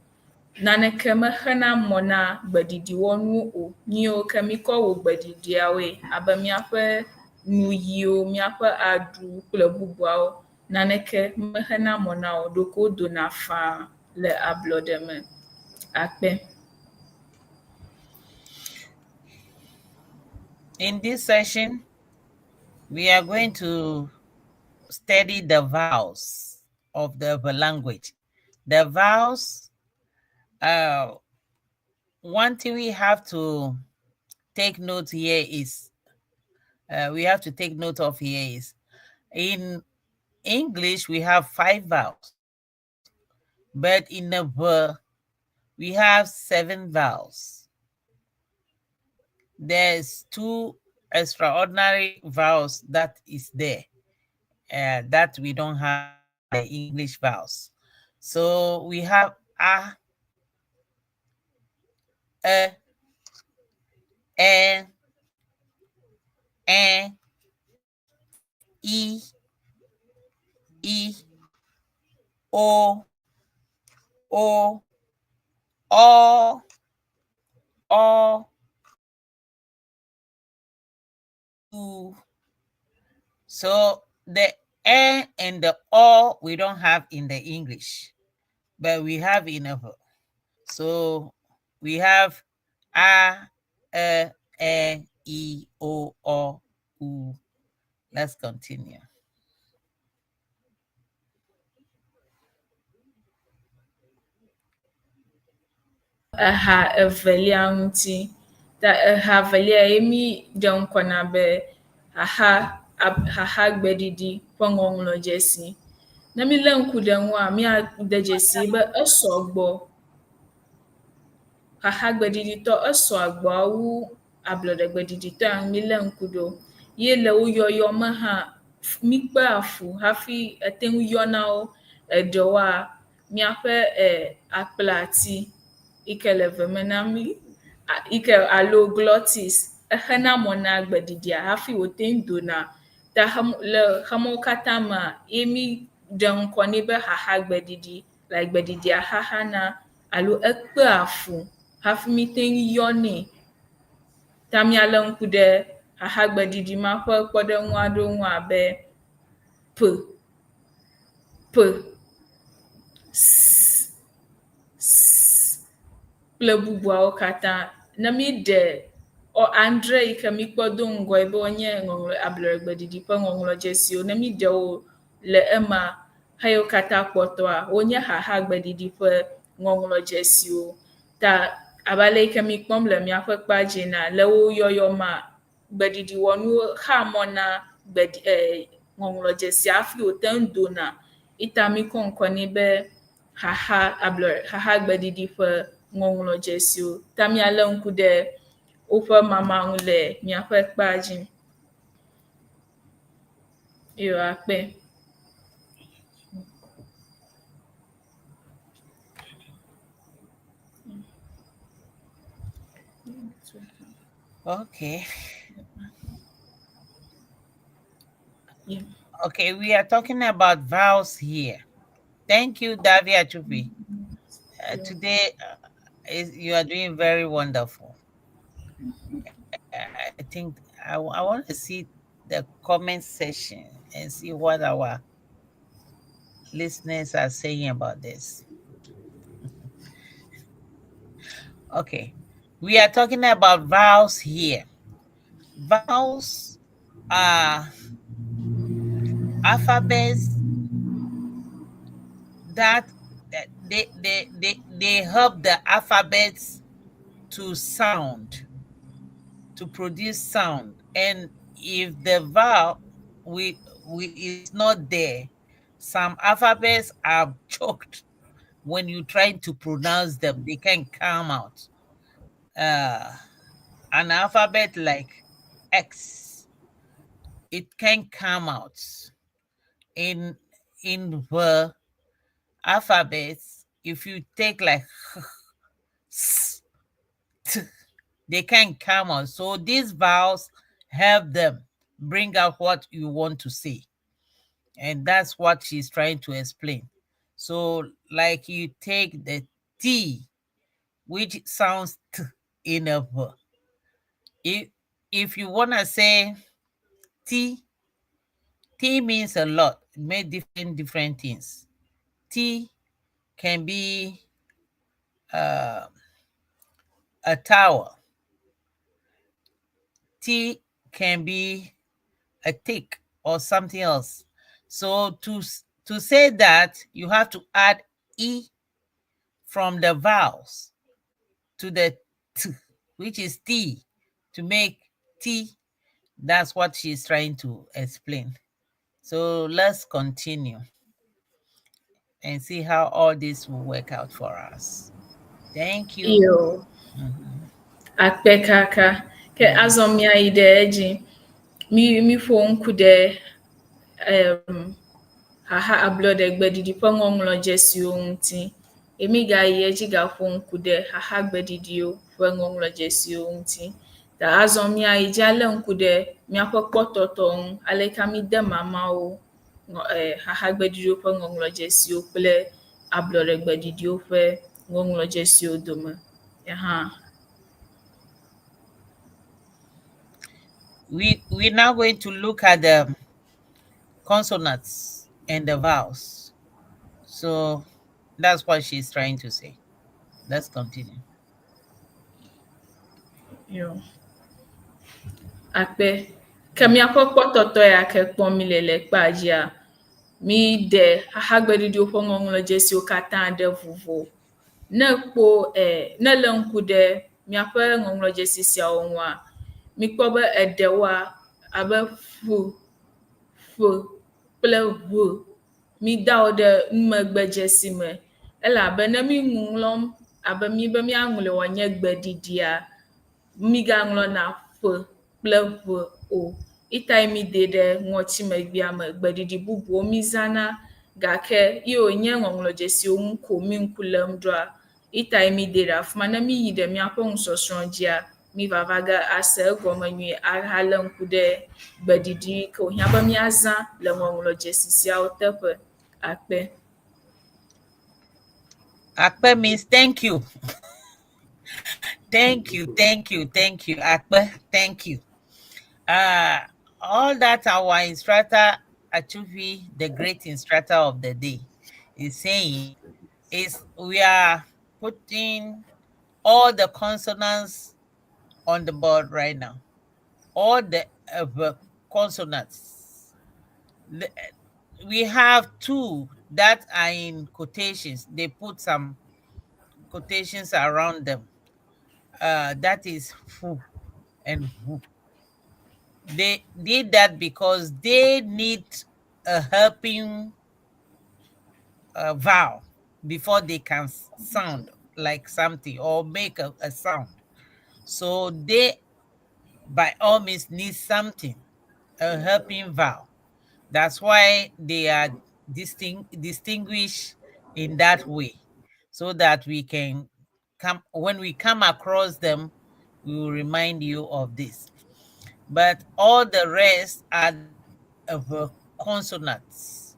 Naneke mexena mɔ na gbeɖiɖiwɔnuwo o. Míewo ke míkɔ wɔ gbeɖiɖiawoe abe míaƒe nuyiwo, míaƒe aɖu kple bubuawo. Naneke mexena mɔ na o, ɖeko wodona faa le ablɔɖe me. Akpe. In this session, we are going to study the vowels of the language. The vowels, one thing we have to take note here is, in English, we have 5 vowels, but in the verb, we have 7 vowels. There's 2 extraordinary vowels that is there, that we don't have the English vowels. So we have a, e, I, O, U. So the e and the o we don't have in the English, but we have in a. So we have a, e, I, O, U. Let's continue. Eha evelia ŋuti. Ta eha velia emi ɖe ŋkɔ na be haha gbeɖiɖi ƒe ŋɔŋlɔdzesi. Ne míle ŋku ɖe ŋua, míade dzesi be esɔgbɔ. Haha gbeɖiɖitɔ esɔgbɔ wu ablɔɖegbeɖiɖitɔ ya míle ŋku ɖo. Ye le wo yɔyɔ me hã, míkpe afu hafi ete ŋu yɔna wo. Eɖewoa, míaƒe akplati yi ke le ve me na mí, alo glottis, exena mɔ na gbeɖiɖia hafi wòte ŋu dona. Ta le xemewo katã mea, ye mí ɖe ŋkɔ nɛ be haha gbeɖiɖi, le gbeɖiɖia xaxana alo ekpe afu hafi míte ŋu yɔnɛ. Ta míale ŋku ɖe haha gbeɖiɖi ma ƒe kpɔɖeŋu aɖewo ŋu abe p, s, kple bubuawo katã. Ne míɖe 9 yi ke míkpɔ do ŋgɔe be wonye ablɔɖegbeɖiɖi ƒe ŋɔŋlɔdzesiwo, ne míɖe wo le ema, heyiwo katã kpɔtɔa, wonye haha gbeɖiɖi ƒe ŋɔŋlɔdzesiwo. Ta abale yi ke míkpɔm le míaƒe kpadzi na, le wo yɔyɔ mea, gbeɖiɖiwɔnuwo xa mɔ na ŋɔŋlɔdzesi hafi wòte ŋu dona. Ita míkɔ ŋkɔ nɛ be haha gbeɖiɖi ƒe ŋɔŋlɔdzesiwo. Ta míale ŋku ɖe woƒe mama ŋu le míaƒe kpadzi. Yo, akpe. Okay. Yeah. Okay, we are talking about vowels here. Thank you, Davia Chupi. Today, you are doing very wonderful. I think I want to see the comment section and see what our listeners are saying about this. Okay, we are talking about vowels here. Vowels are alphabets that they help the alphabets to sound, to produce sound. And if the vowel is not there, some alphabets are choked. When you try to pronounce them, they can't come out. An alphabet like X it can come out in the alphabets. If you take like they can come out. So these vowels help them bring out what you want to say. And that's what she's trying to explain. So like you take the T, which sounds T in a V. If you want to say T means a lot. It means different things. T can be a tower. T can be a tick or something else. So to say that, you have to add E from the vowels to the T, which is T, to make T. That's what she's trying to explain. So let's continue and see how all this will work out for us. Thank you. Yo. Akpekaka. Ke azomia ideji. Mi fon kude haha ablo de gbedidi po ŋɔŋlɔdzesi ŋuti. Emi ga yeji ga fon kude haha gbedidi o po ŋɔŋlɔdzesi ŋuti. Ta azomia ijale nkude miaƒe kpɔtɔtɔ aleka mi de mamawo haha gbedidiwo ƒe ŋɔŋlɔdzesiwo kple ablɔɖe gbedidiwo ƒe ŋɔŋlɔdzesiwo dome. We're now going to look at the consonants and the vowels. So that's what she's trying to say. Let's continue. Yo. Akpe. Kemiaƒe kpɔtɔtɔ ya ke kpɔm mi le kpadzia. Mi de haha gbedidiwo ƒe ŋɔŋlɔdzesiwo katã ɖe vovo. Ne kpo ne le ŋku ɖe miaƒe ŋɔŋlɔdzesi siawo ŋua, mi kpɔ be eɖewoa abe fu kple ʋu mi da wo ɖe numegbedzesi me. Elabe ne mi ŋlɔm abe mi be miaŋlɔe wòanye gbedidia, mi gaŋlɔna f kple ʋ o. Ita mi de ɖe ŋɔtimegbea me gbedidi bubuwo mi zana gake ye wònye ŋɔŋlɔdzesiwo ŋu ko mi ŋku lém ɖoa, ita mi de ɖe afi ma ne mi yi ɖe miaƒe nusɔsrɔ̃ dzia, mi vava ge ase egɔme nyuie ahalé ŋku ɖe gbedidi ke wòhiã be miazã le ŋɔŋlɔdzesi siawo teƒe. Akpe. Akpe means thank you. Thank you. Akpe, thank you. All that our instructor, Achufi, the great instructor of the day, is saying is we are putting all the consonants on the board right now. All the consonants. We have two that are in quotations. They put some quotations around them. That is fu and hu. They did that because they need a helping vowel before they can sound like something or make a sound. So they, by all means, need something, a helping vowel. That's why they are distinguished in that way, so that we can when we come across them, we will remind you of this. But all the rest are of consonants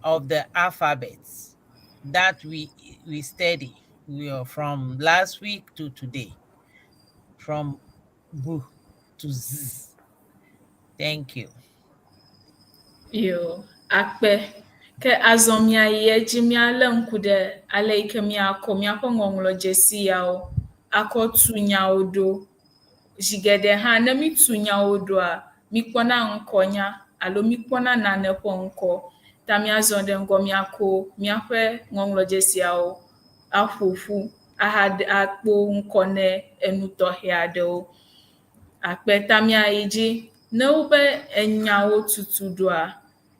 of the alphabets that we study. We are from last week to today, from B to Z. Thank you. Yo, akpe. Ke azomia yeji mia le ŋku ɖe ale yi ke miakɔ miaƒe ŋɔŋlɔdzesi yawo akɔ tu nyawo ɖo. Zi geɖe hã ne mi tu nyawo ɖoa, mi kpɔna ŋkɔnya alo mi kpɔna nane ƒe ŋkɔ. Ta miazɔ ɖe ŋgɔ miako miaƒe ŋɔŋlɔdzesiawo aƒoƒu akpo ŋkɔ ne enu tɔxɛ aɖewo. Akpe ta miayi dzi ne wobe enyawo tutu ɖoa,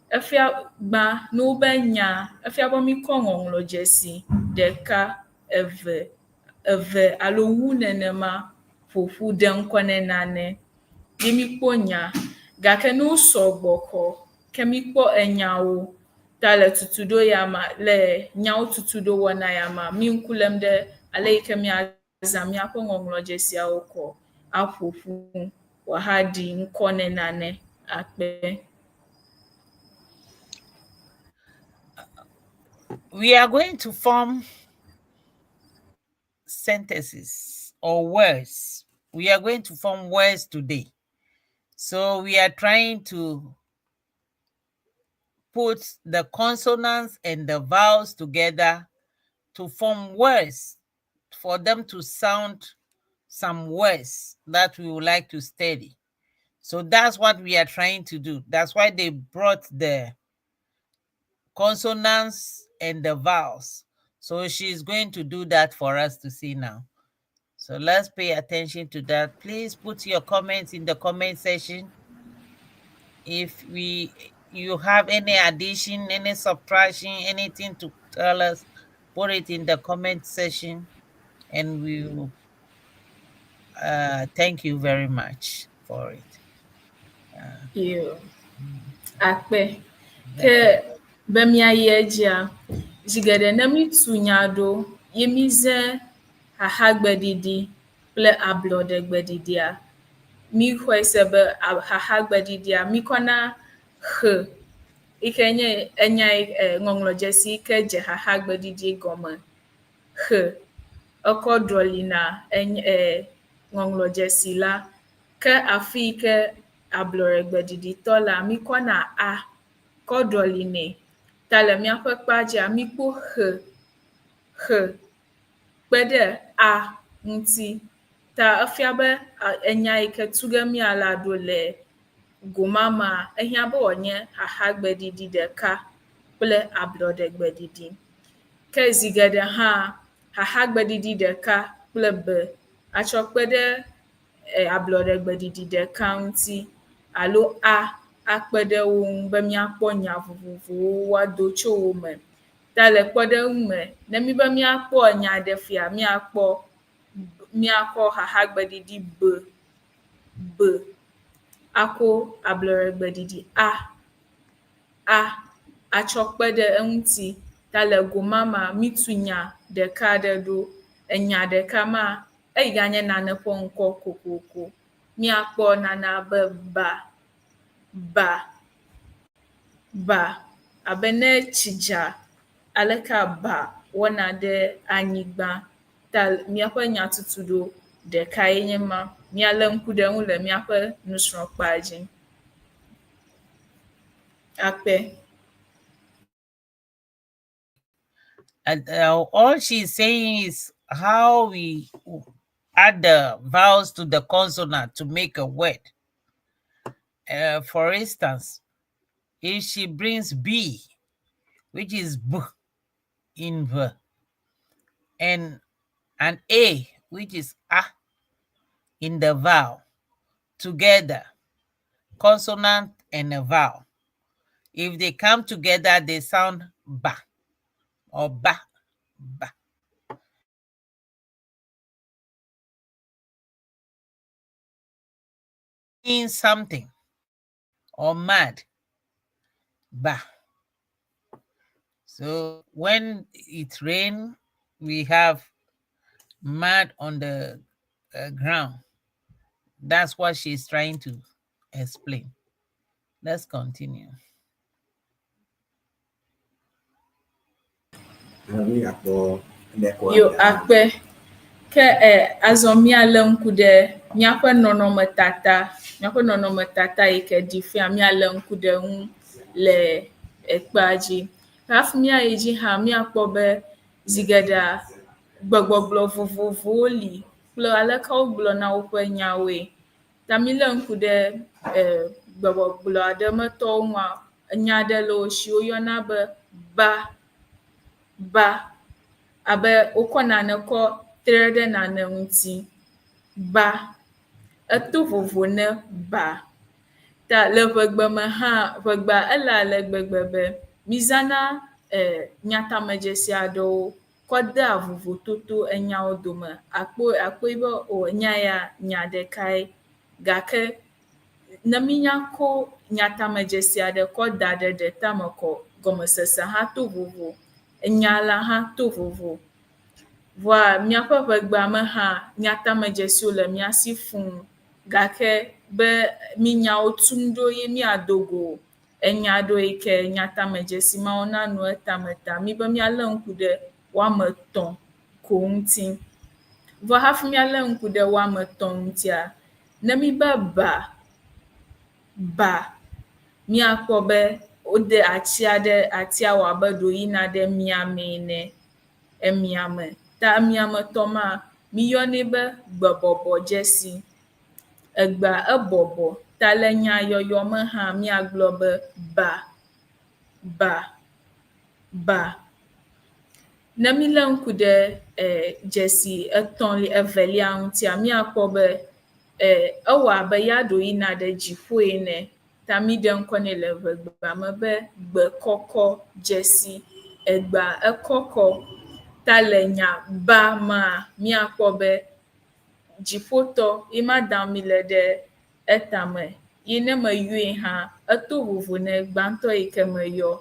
efia gba ne wobe nya efia be mi kɔ ŋɔŋlɔdzesi ɖeka, eve alo wu nenema ƒoƒu ɖe ŋkɔ ne nane. Ye mi kpɔ nya gake ne wosɔgbɔ xɔ ke mikpɔ enyawo ta le tutuɖo ya ma le nyawo tutuɖo wɔna ya ma mi ŋku lem ɖe ale yi ke miazã míaƒe ŋɔŋlɔdzesiawo kɔ aƒoƒu wòahaɖi ŋkɔ ne nane. Akpe. We are going to form sentences or words. We are going to form words today. So we are trying to put the consonants and the vowels together to form words, for them to sound some words that we would like to study. So that's what we are trying to do. That's why they brought the consonants and the vowels. So she's going to do that for us to see now. So let's pay attention to that. Please put your comments in the comment section. If you have any addition, any subtraction, anything to tell us, put it in the comment section, and we will thank you very much for it. Akpe ke be miayi edzia zigede ne mitu nya ɖo ye mize hahagbeɖiɖi kple ablɔɖegbeɖiɖia mixɔe se be hahagbeɖiɖia mikɔna he yi ke nye enya ŋɔŋlɔdzesi yi ke dze hahagbeɖiɖi gɔme he ekɔ drɔlina ŋɔŋlɔdzesi la ke afi yi ke ablɔɖegbeɖiɖitɔ la mikɔna a kɔ drɔline ta le míaƒe kpadzia mikpɔ he kpe ɖe a ŋuti ta efia be enya yi ke tu ge mia la ɖo le gomama ehiã be wònye hahagbeɖiɖi ɖeka kple ablɔɖegbeɖiɖi ke zi geɖe hã hahagbeɖiɖi ɖeka kple b atsɔ kpe ɖe ablɔɖegbeɖiɖi ɖeka ŋuti alo a akpe ɖe wo ŋu be míakpɔ nya vovovowo woado tso wo me. Ta le kpɔɖeŋu me ne mi be míakpɔ nya ɖe fia míakɔ hahagbeɖiɖi b ako ablɔɖegbeɖiɖi a atsɔ kpe ɖe eŋuti ta le gomama mitu nya ɖeka ɖe ɖo enya ɖeka ma eyi ganye nane ƒe ŋkɔ kokoko míakpɔ nana be ba abe ne tsi dza aleke ba wɔna ɖe anyigba ta míaƒe nya tutuɖo ɖeka ye nye ma míalé ŋku ɖe ŋu le míaƒe nusrɔ̃kpa dzi. Akpe. And all she's saying is how we add the vowels to the consonant to make a word. For instance, if she brings B, which is B in V, and an A, which is A in the vowel, together, consonant and a vowel. If they come together, they sound ba or ba. Means something or mad, ba. So when it rains, we have mud on the ground. That's what she's trying to explain. Let's continue. Yo akpe ke azɔ míalé ŋku ɖe míaƒe nɔnɔmetata yi ke ɖi fia míalé ŋku ɖe ŋu le ekpea dzi. Hafi míayi dzi hã míakpɔ be zi geɖea gbegbɔgblɔ vovovowo li kple aleke wogblɔna woƒe nyawoe. Ta mílé ŋku ɖe gbegbɔgblɔ aɖe metɔwo ŋua enya aɖe le wo si woyɔna be ba abe wokɔ nane kɔ tre ɖe nane ŋuti. Ba eto vovo ne ba. Ta le ʋegbe me hã ʋegbea ele ale gbegbe be mizãna nyatamedzesi aɖewo kɔ dea vovototo enyawo dome. Akpɔe be enya ya nya ɖekae gake ne mínya ko nyatamedzesi aɖe kɔ da ɖe ɖe tame kɔ gɔmesese hã to vovo, enya la hã to vovo. Vɔa míaƒe ʋegbea me hã nyatamedzesiwo le mía si fũu gake be mínyawo tum ɖo ye míado go enya ɖo yi ke nyatamedzesi mawo nanu etame ta mí be míalé ŋku ɖe woame etɔ̃ ko ŋuti. Vɔ hafi míalé ŋku ɖe woame etɔ̃ ŋutia, ne mí be ba, míakpɔ be wode atia wɔ abe ɖo yina ɖe miame ene, emiame. Ta emiametɔ ma, míyɔnɛ be gbebɔbɔ dzesi. Egbea ebɔbɔ, ta le nyayɔyɔ me hã míagblɔ be ba. Ne mílé ŋku ɖe dzesi evelia ŋutia, míakpɔ be ewɔ abe ya ɖo yina ɖe dziƒo ene. Ta mí ɖe ŋkɔ nɛ le ʋegbea me be gbekɔkɔ dzesi. Egbea ekɔkɔ. Ta le nya ba ma, míakpɔ be dziƒotɔ, ye ma dam mi le ɖe etame. Ye ne meyɔe hã, eto vovo ne gbãtɔ yi ke meyɔ.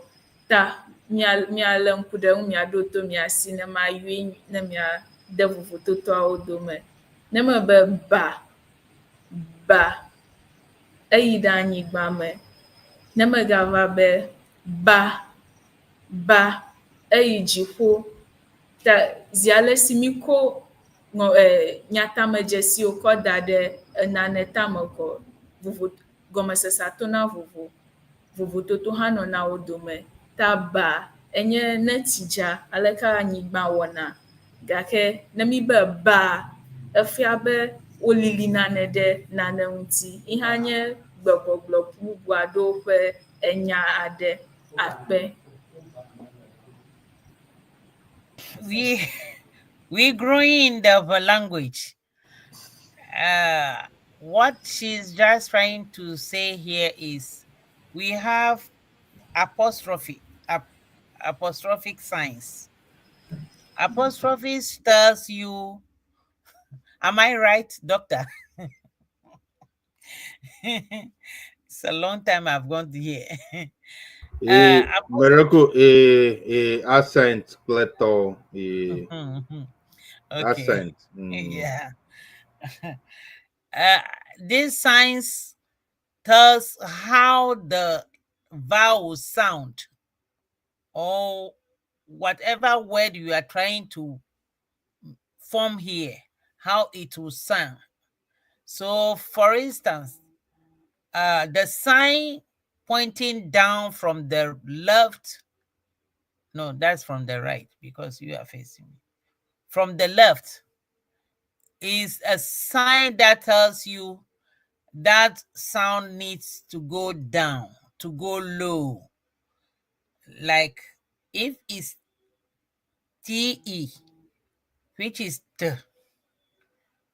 Ta míalé ŋku ɖe ŋu, míaɖo to mía si ne mayɔe, ne míade vovototoawo dome. Ne me be ba, eyi ɖe anyigba me. Ne megava be ba, eyi dziƒo. Ta zi ale si mí ko nyatamedzesiwo kɔ da ɖe enane tame kɔ, gɔmesesea tona vovo, vovototo hã nɔna wo dome. Ta ba enye ne tsi dza, aleke anyigba wɔna. Gake ne mí be ba, efia be wolili nane ɖe nane ŋuti. Ye hã nye gbegbɔgblɔ bubu aɖewo ƒe enya aɖe. Akpe. We growing in the language. What she's just trying to say here is we have apostrophic signs. Apostrophes tells you, am I right, doctor? It's a long time I've gone to here. Miracle accent pleto accent. Yeah. These signs tells how the vowels sound, or whatever word you are trying to form here, how it will sound. So, for instance, the sign pointing down from the left, no, that's from the right because you are facing me. From the left is a sign that tells you that sound needs to go down, to go low. Like if it's TE, which is T,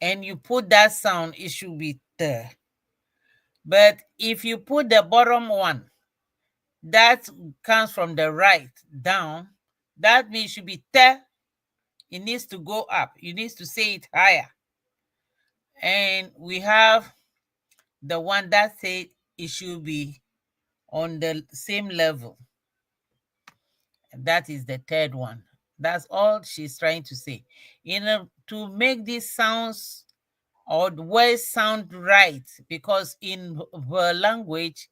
and you put that sound, it should be T. But if you put the bottom one, that comes from the right down, that means it should be T. It needs to go up. You need to say it higher. And we have the one that said it should be on the same level. That is the third one. That's all she's trying to say. To make these sounds or the words sound right, because in her language,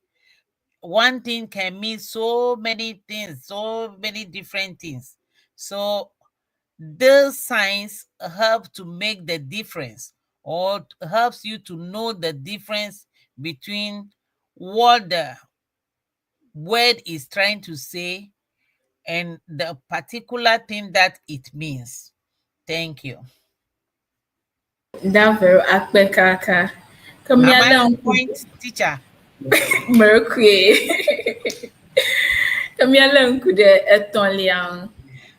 one thing can mean so many things, so many different things. So those signs help to make the difference, or helps you to know the difference between what the word is trying to say and the particular thing that it means. Thank you. That Vero akpe kaka. Am I on point, teacher? Mercury. Kamiala nkude etoliang.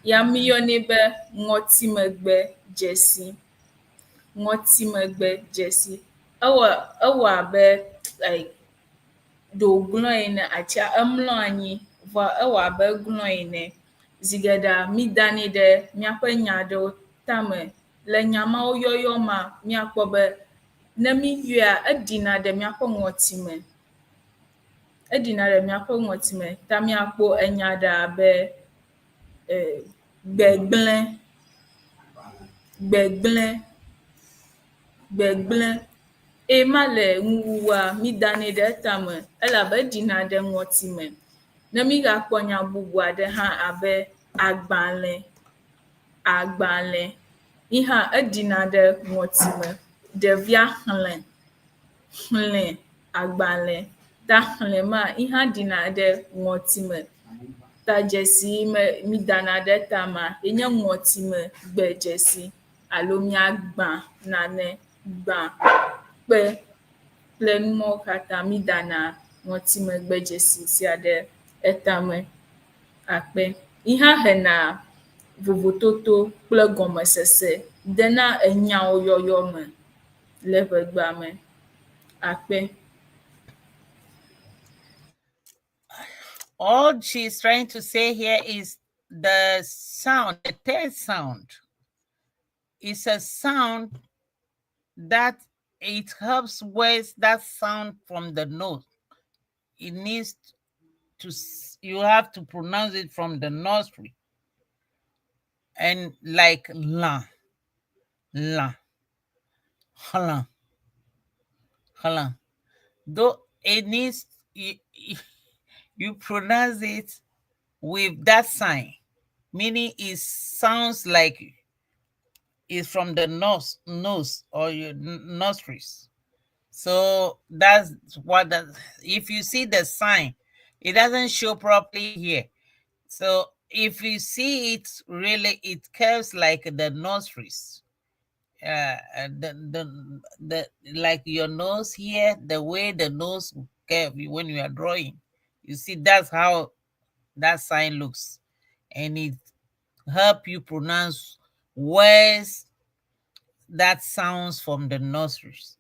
Ya miyone be ngotimegbe Jesse. Ngotimegbe Jesse. Awa be like do gloine acha amlo anyi va awa be gloine zigeda mi dani de miape nya de tame le nyamawo yoyo ma miakpo be ne mi yɔa edina ɖe miaƒe ŋɔti me. Edina ɖe miaƒe ŋɔti me ta miakpɔ enya ɖe abe gbegblẽ, ema le ŋuwuwa mi danɛ ɖe etame elabe edina ɖe ŋɔti me. Ne mi gakpɔ nya bubu aɖe hã abe agbalẽ, yi hã edina ɖe ŋɔti me. Ɖevia xlẽ agbalẽ, ta xlẽ ma yi hã dina ɖe ŋɔti me. Ta dzesi mi dana ɖe tama yenye ŋɔti me gbe dzesi alo miagbã nane, gbã kpe kple numɔwo katã mi dana ŋɔti me gbe dzesi sia ɖe etame. Akpe. Yi hã hena vovototo kple gɔmesese dena enyawo yɔyɔ me le ʋegbea me. Akpe. All she's trying to say here is the sound, the third sound, is a sound that it helps words that sound from the nose. It needs to, you have to pronounce it from the nostril. And like la, hala. Though it needs, you pronounce it with that sign, meaning it sounds like it's from the nose or your nostrils. So that's what if you see the sign, it doesn't show properly here. So if you see it, really, it curves like the nostrils. The like your nose here, the way the nose curve when you are drawing, you see that's how that sign looks, and it help you pronounce words that sounds from the nostrils.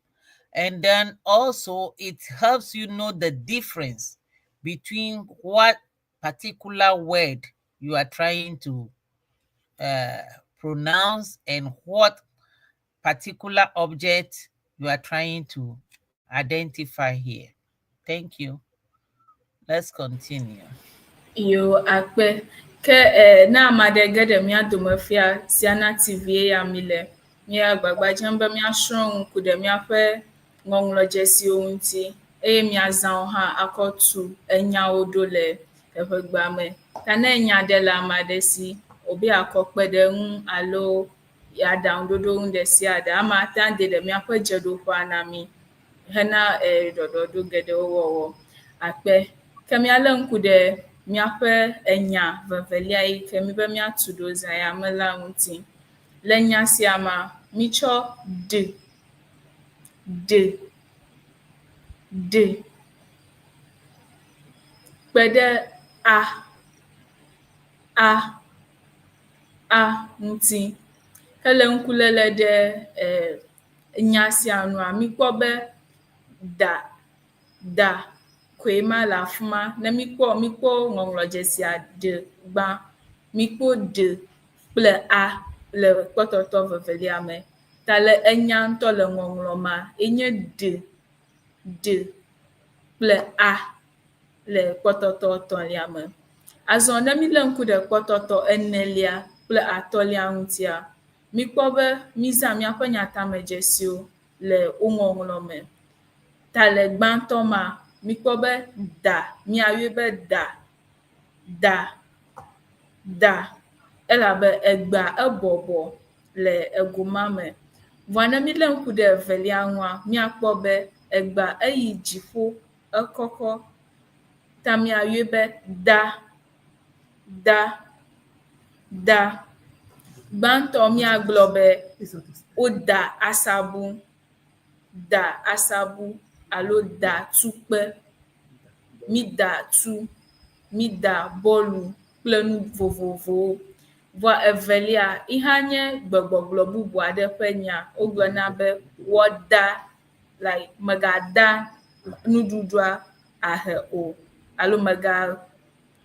And then also it helps you know the difference between what particular word you are trying to pronounce and what particular object you are trying to identify here. Thank you. Let's continue. Yo akpe ke na amade gede mia domefia siana TV ya mile mia gbagba jembe mia shron ku de mia fe ŋɔŋlɔdzesi onti e mia zan ha akotu enyawo do le eƒegba me. Ta ne nya de la amade si obi akɔkpeɖeŋu alo ya downloado de sia de ama tan de mia fe dzeɖoƒe na mi hena ɖɔɖɔɖo geɖewo wɔwɔ. Akpe ke mia le ŋku de miaƒe enya vevelia yi ke mi be miatu ɖo zã ya me la ŋuti. Le nya sia ma, mitsɔ d kpe ɖe a ŋuti. Hele ŋkulele ɖe nya sia nua, mikpɔ be da koe ma le afi ma. Ne mikpɔ ŋɔŋlɔdzesia d gbã, mikpɔ d kple a le kpɔtɔtɔ vevelia me. Ta le enya ŋutɔ le ŋɔŋlɔ ma, enye d kple a le kpɔtɔtɔ etɔ̃lia me. Azɔ ne mi le ŋku ɖe kpɔtɔtɔ enelia kple atɔ̃lia ŋutia, mikpɔ be mizã miaƒe nyatamedzesiwo le wo ŋɔŋlɔ me. Ta le gbãtɔ ma, mikpɔ be da, miayɔe be da, elabe egbea ebɔbɔ le egoma me. Vɔa ne mi le ŋku ɖe evelia ŋua, miakpɔ be egbea eyi dziƒo, ekɔkɔ. Ta miayɔe be da. Gbãtɔ miagblɔ be woda asabu alo da tukpe. Mi da tu, mi da bɔlu kple nu vovovowo. Vɔa evelia, yi hã nye gbegbɔgblɔ bubu aɖe ƒe nya. Wogblɔna be wɔda, like megada nuɖuɖua ahe o alo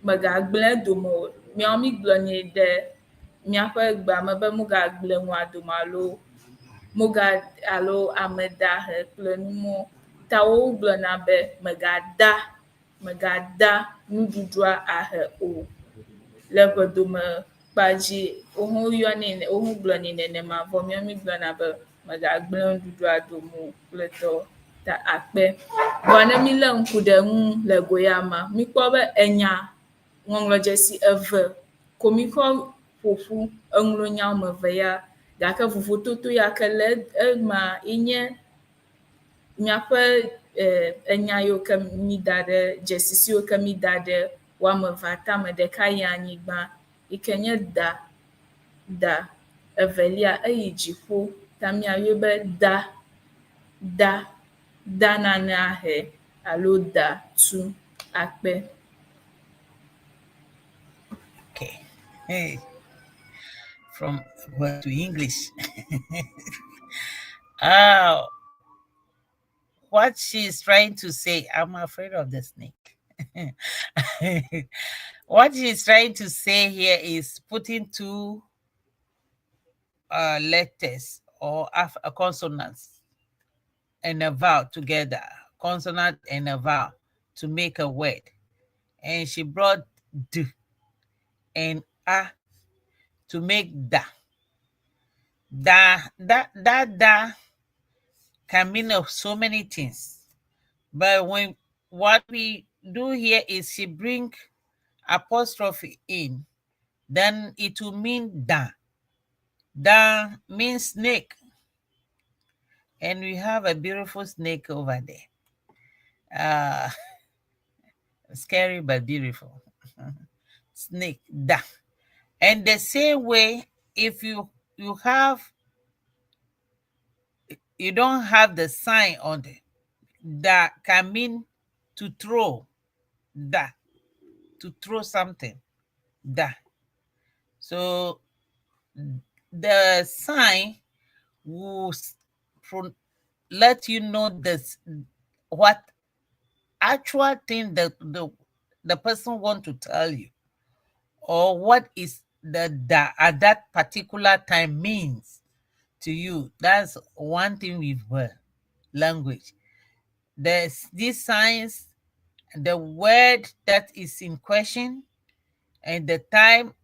megagblẽ dome o. Miawo migblɔnɛ ɖe miaƒe gbea me be mogagblẽ nua dome alo moga alo amedahe kple numo ta wogblɔna be megada nuɖuɖua ahe o. Le ƒedome kpadzi wohã gblɔnɛ nenema vɔ míawo mígblɔna be megagblẽ nuɖuɖua domo kple tɔ ta akpe. Vɔ ne mílé ŋku ɖe ŋu le goyama míkpɔ be enya ŋɔŋlɔdzesi eve ko míkɔ ƒoƒu eŋlɔ nya wɔme eve ya gake vovototo ya ke le ema nye míaƒe enya yiwo ke mi da ɖe dzesi siwo ke mi da ɖe wɔme evea tame, ɖeka yi anyigba yi ke nye da, evelia eyi dziƒo ta míayɔe be da nane ahe alo da tu akpe. Okay. Hey. From word to English. What she's trying to say, I'm afraid of the snake. What she's trying to say here is putting two letters or consonants and a vowel together, consonant and a vowel to make a word. And she brought d and a to make da. Da can mean of so many things. But what we do here is she bring apostrophe in, then it will mean da. Da means snake. And we have a beautiful snake over there. Scary but beautiful. Snake, da. And the same way, if you don't have the sign on it, that can mean to throw, da, to throw something, da. So the sign will let you know this, what actual thing that the person want to tell you, or what is the da at that particular time means to you. That's one thing with language. There's these signs, the word that is in question, and the time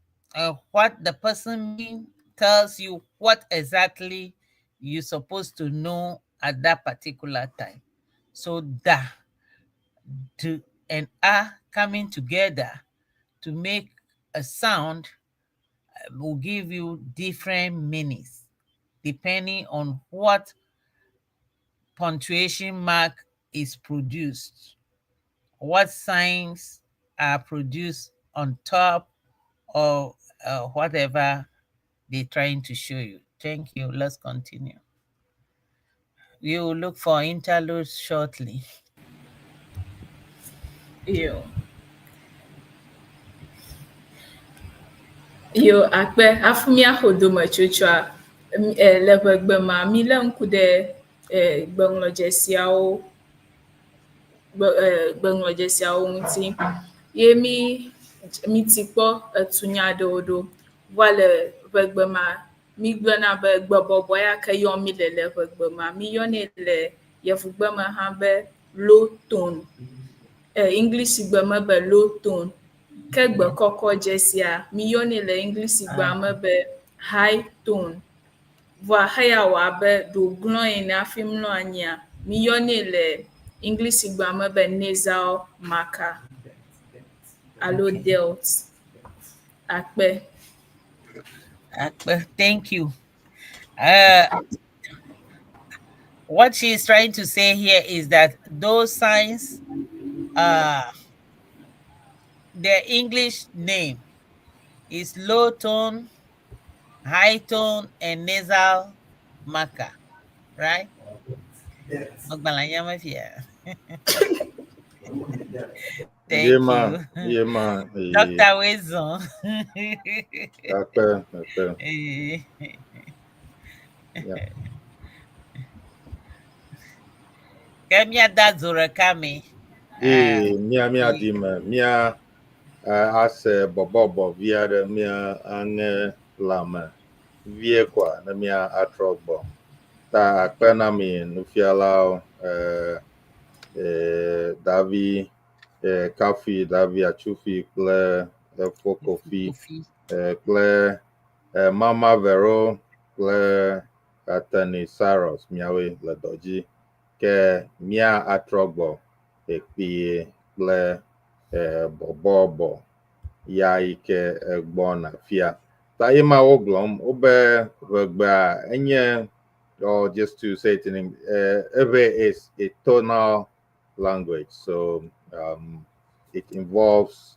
what the person means tells you what exactly you're supposed to know at that particular time. So da, d, and a coming together to make a sound will give you different meanings depending on what punctuation mark is produced, what signs are produced on top, or whatever they're trying to show you. Thank you. Let's continue. We will look for interludes shortly. Yo akpe afu míaxɔ dometsotsoa le ƒegbe ma mílé ŋku ɖe gbeŋlɔdzesiawo ŋuti ye míti kpɔ etunya ɖewo ɖo va le ƒegbe ma mígblɔna be gbebɔbɔ ya ke yɔm mí le ƒegbe ma míyɔnɛ le yevugbe me hã be low tone, English gbe me be low tone, ke gbe kɔkɔ dzesia míyɔnɛ le English gbe me be high tone. Vɔa heya wɔ abe ɖogblɔ ene hafi mlɔ anyia míyɔnɛ le English gbe me be nasal marker alo delt. Akpe. Thank you. What she is trying to say here is that those signs, their English name is low tone, high tone, and nasal marker, right? Yes. Thank you. Dr. Wezo. Kemia da zora kami. Mia dime, mia ase bobo via de mia ange lame vie kwa na mia atrogbo. ta Apprende Ewe, nufialawo, Davi, Kafi, Davi Achufi, kple Fokofi, kple Mama Vero, kple Atty Cyrus, miawe le dɔdzi, ke mia atrɔgbɔ ekpie kple bɔbɔbɔ ya yi ke gbɔna fia. Ta ye ma wo gblɔm wobe ʋegbea enye, or just to say it in English, Ewe is a tonal language, so it involves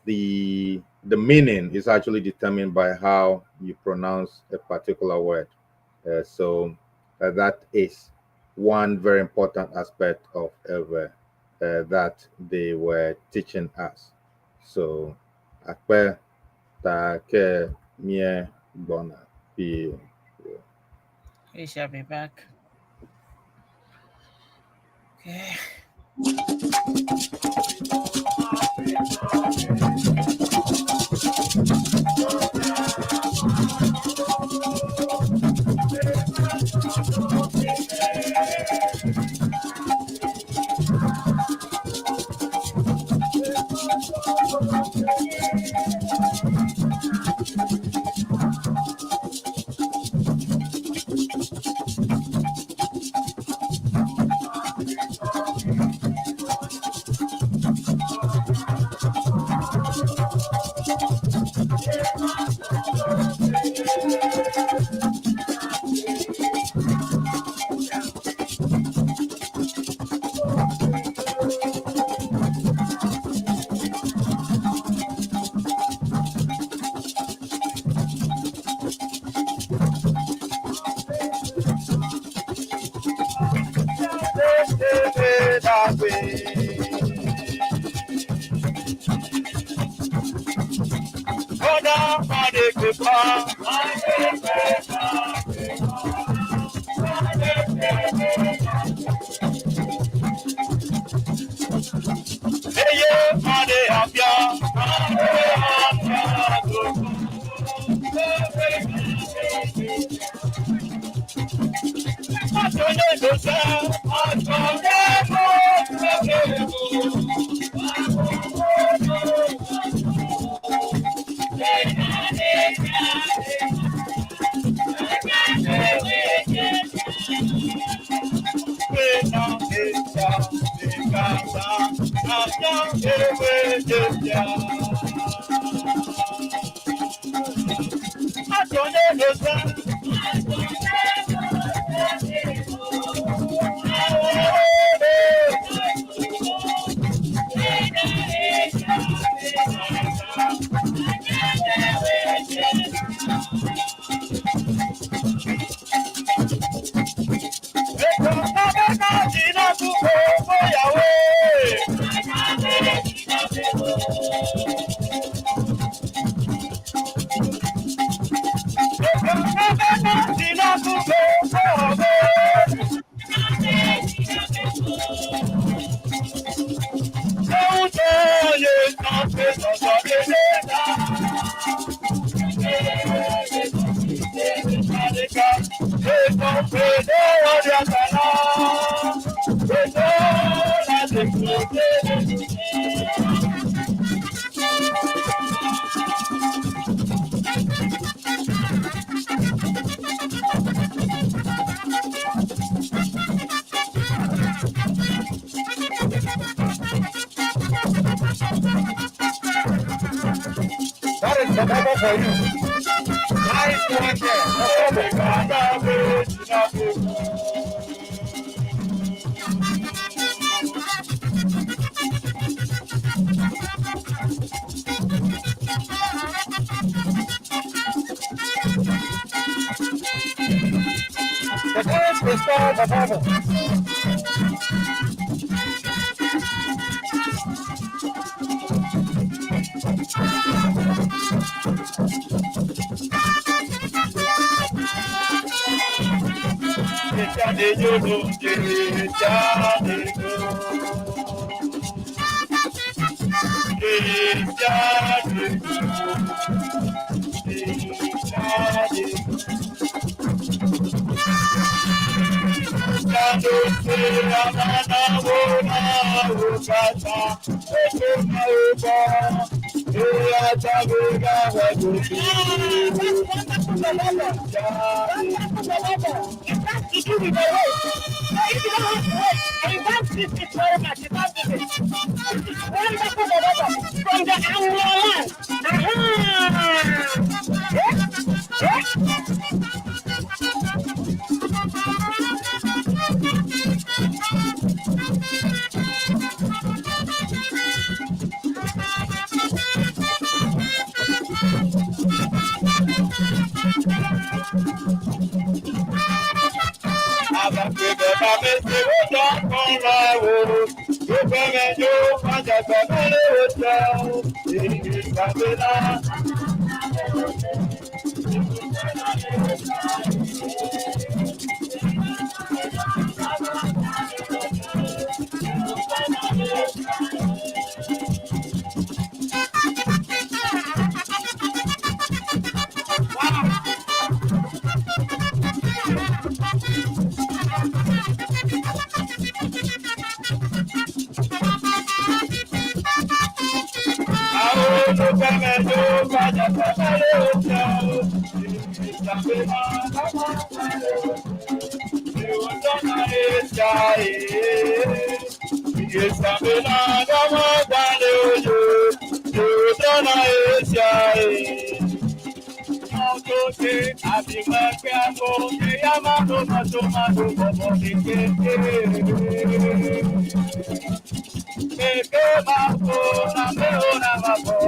the meaning is actually determined by how you pronounce a particular word. So that is one very important aspect of Ewe that they were teaching us. So akpe ta ke mie bona pi. We shall be back. Okay.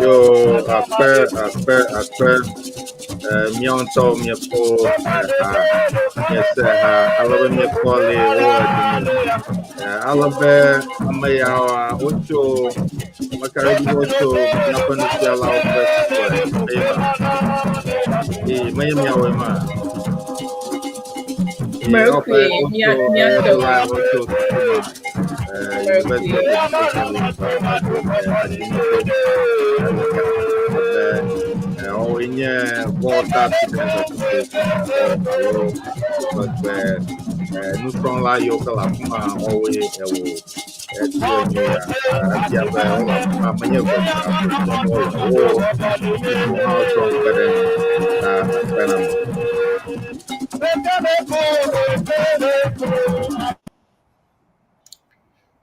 Yo, après, mianto mi po alabe mi po le alabe amaya ocho makari ocho na nufialawo e míanya ma nous sommes là, yo, que la femme always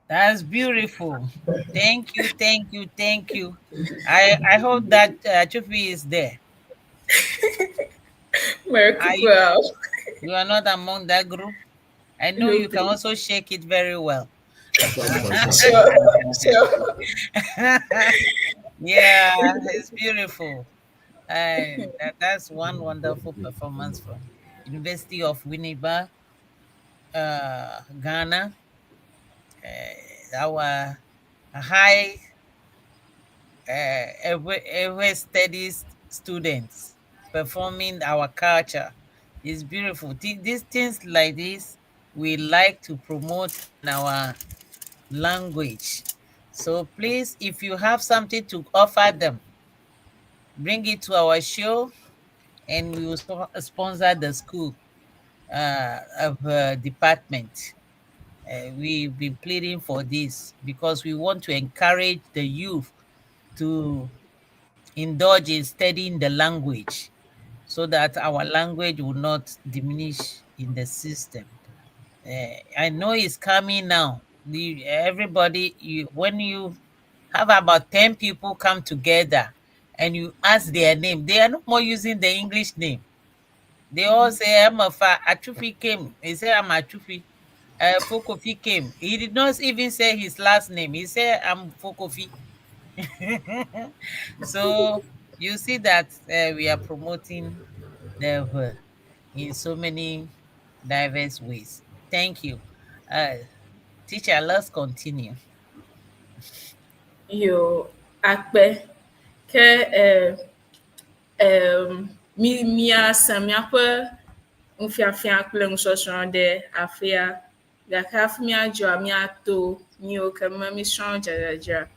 That's beautiful. Thank you. I hope that Chufi is there. You are not among that group. I know you can also shake it very well. Sure. Yeah, it's beautiful. That's one wonderful performance from University of Winneba, Ghana. Our high Ewe studies students performing our culture is beautiful. These things like this we like to promote in our language. So please, if you have something to offer them, bring it to our show and we will sponsor the school of department. We've been pleading for this because we want to encourage the youth to indulge in studying the language so that our language will not diminish in the system. I know it's coming now. Everybody, when you have about 10 people come together and you ask their name, they are no more using the English name. They all say, I'm a Achufi came. He said, I'm Achufi. Fokofi came. He did not even say his last name. He said, I'm Fokofi. So you see that we are promoting the in so many diverse ways. Thank you. Teacher, let's continue. Yo, akpe ke mia samia pe nfiafia kple ŋusɔsrɔ̃ ɖe afia gake hafi míadzɔ míato míwo ke me mísrɔ̃ dzadzadza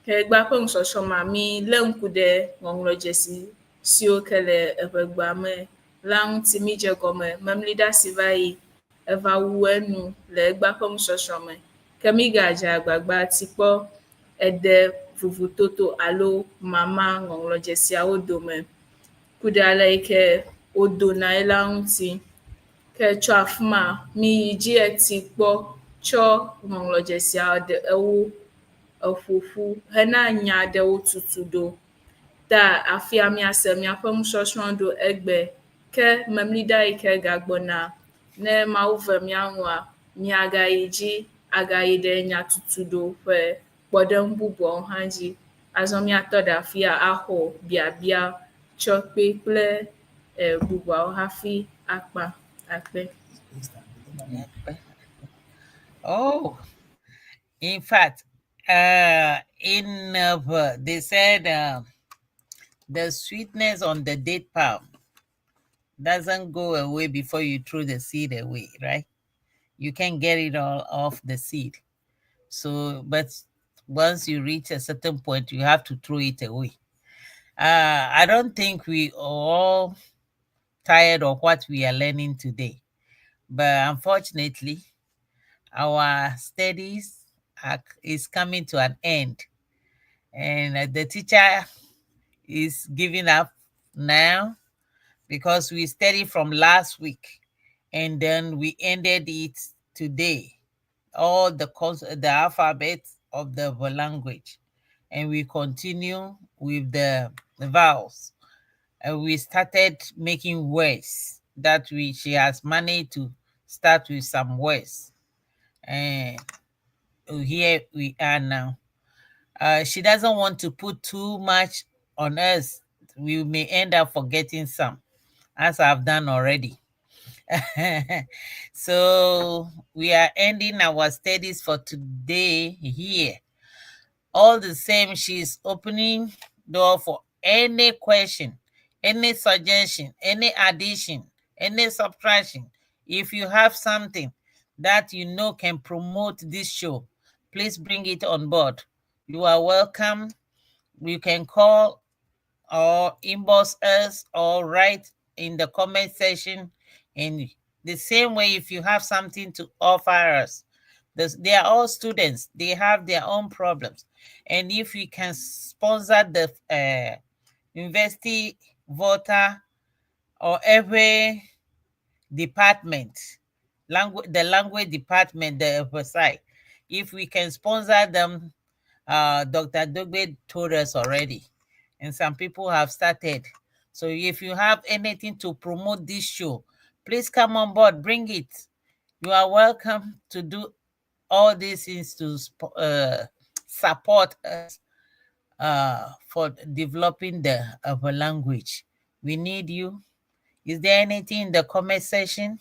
ke gba ƒe ŋusɔsrɔ̃ ma mí lé ŋku ɖe ŋɔŋlɔdzesi siwo ke le eʋegbea me la ŋuti mídze gɔme memli ɖe asi va yi eva wu enu le egba ƒe nusɔsrɔ̃ me. Ke mi gadze agbagba ti kpɔ ede vovototo alo mama ŋɔŋlɔdzesiawo dome ku ɖe ale yi ke wodona ye la ŋuti. Ke tso afi ma mi yi dzi eti kpɔ tsɔ ŋɔŋlɔdzesia ɖe ewo eƒoƒu hena nya aɖewo tutu ɖo. Ta afia miase miaƒe nusɔsrɔ̃ ɖo egbe ke memlida yi ke gagbɔna ne Mawu ve míaŋua miagayi dzi agayi ɖe nya tutu ɖo ƒe kpɔɖeŋu bubuawo hã dzi. Azɔ miatɔ ɖe afia axɔ biabia tsɔ kpe kple bubuawo hafi akpa akpe. Oh, in fact, they said the sweetness on the date palm doesn't go away before you throw the seed away, right? You can't get it all off the seed. So, but once you reach a certain point, you have to throw it away. I don't think we are all tired of what we are learning today. But unfortunately, our studies is coming to an end. And the teacher is giving up now because we studied from last week. And then we ended it today. All the alphabet of the language. And we continue with the vowels. And we started making words that she has managed to start with some words. And here we are now. She doesn't want to put too much on us. We may end up forgetting some, as I've done already. So we are ending our studies for today here. All the same, she's opening door for any question, any suggestion, any addition, any subtraction. If you have something that you know can promote this show, please bring it on board. You are welcome. You can call or inbox us or write in the comment section. In the same way, if you have something to offer us, they are all students. They have their own problems. And if we can sponsor the university voter or every department, the language department, the website, if we can sponsor them, Dr. Dogbey told us already, and some people have started. So if you have anything to promote this show, please come on board, bring it. You are welcome to do all these things to support us for developing the language. We need you. Is there anything in the comment section?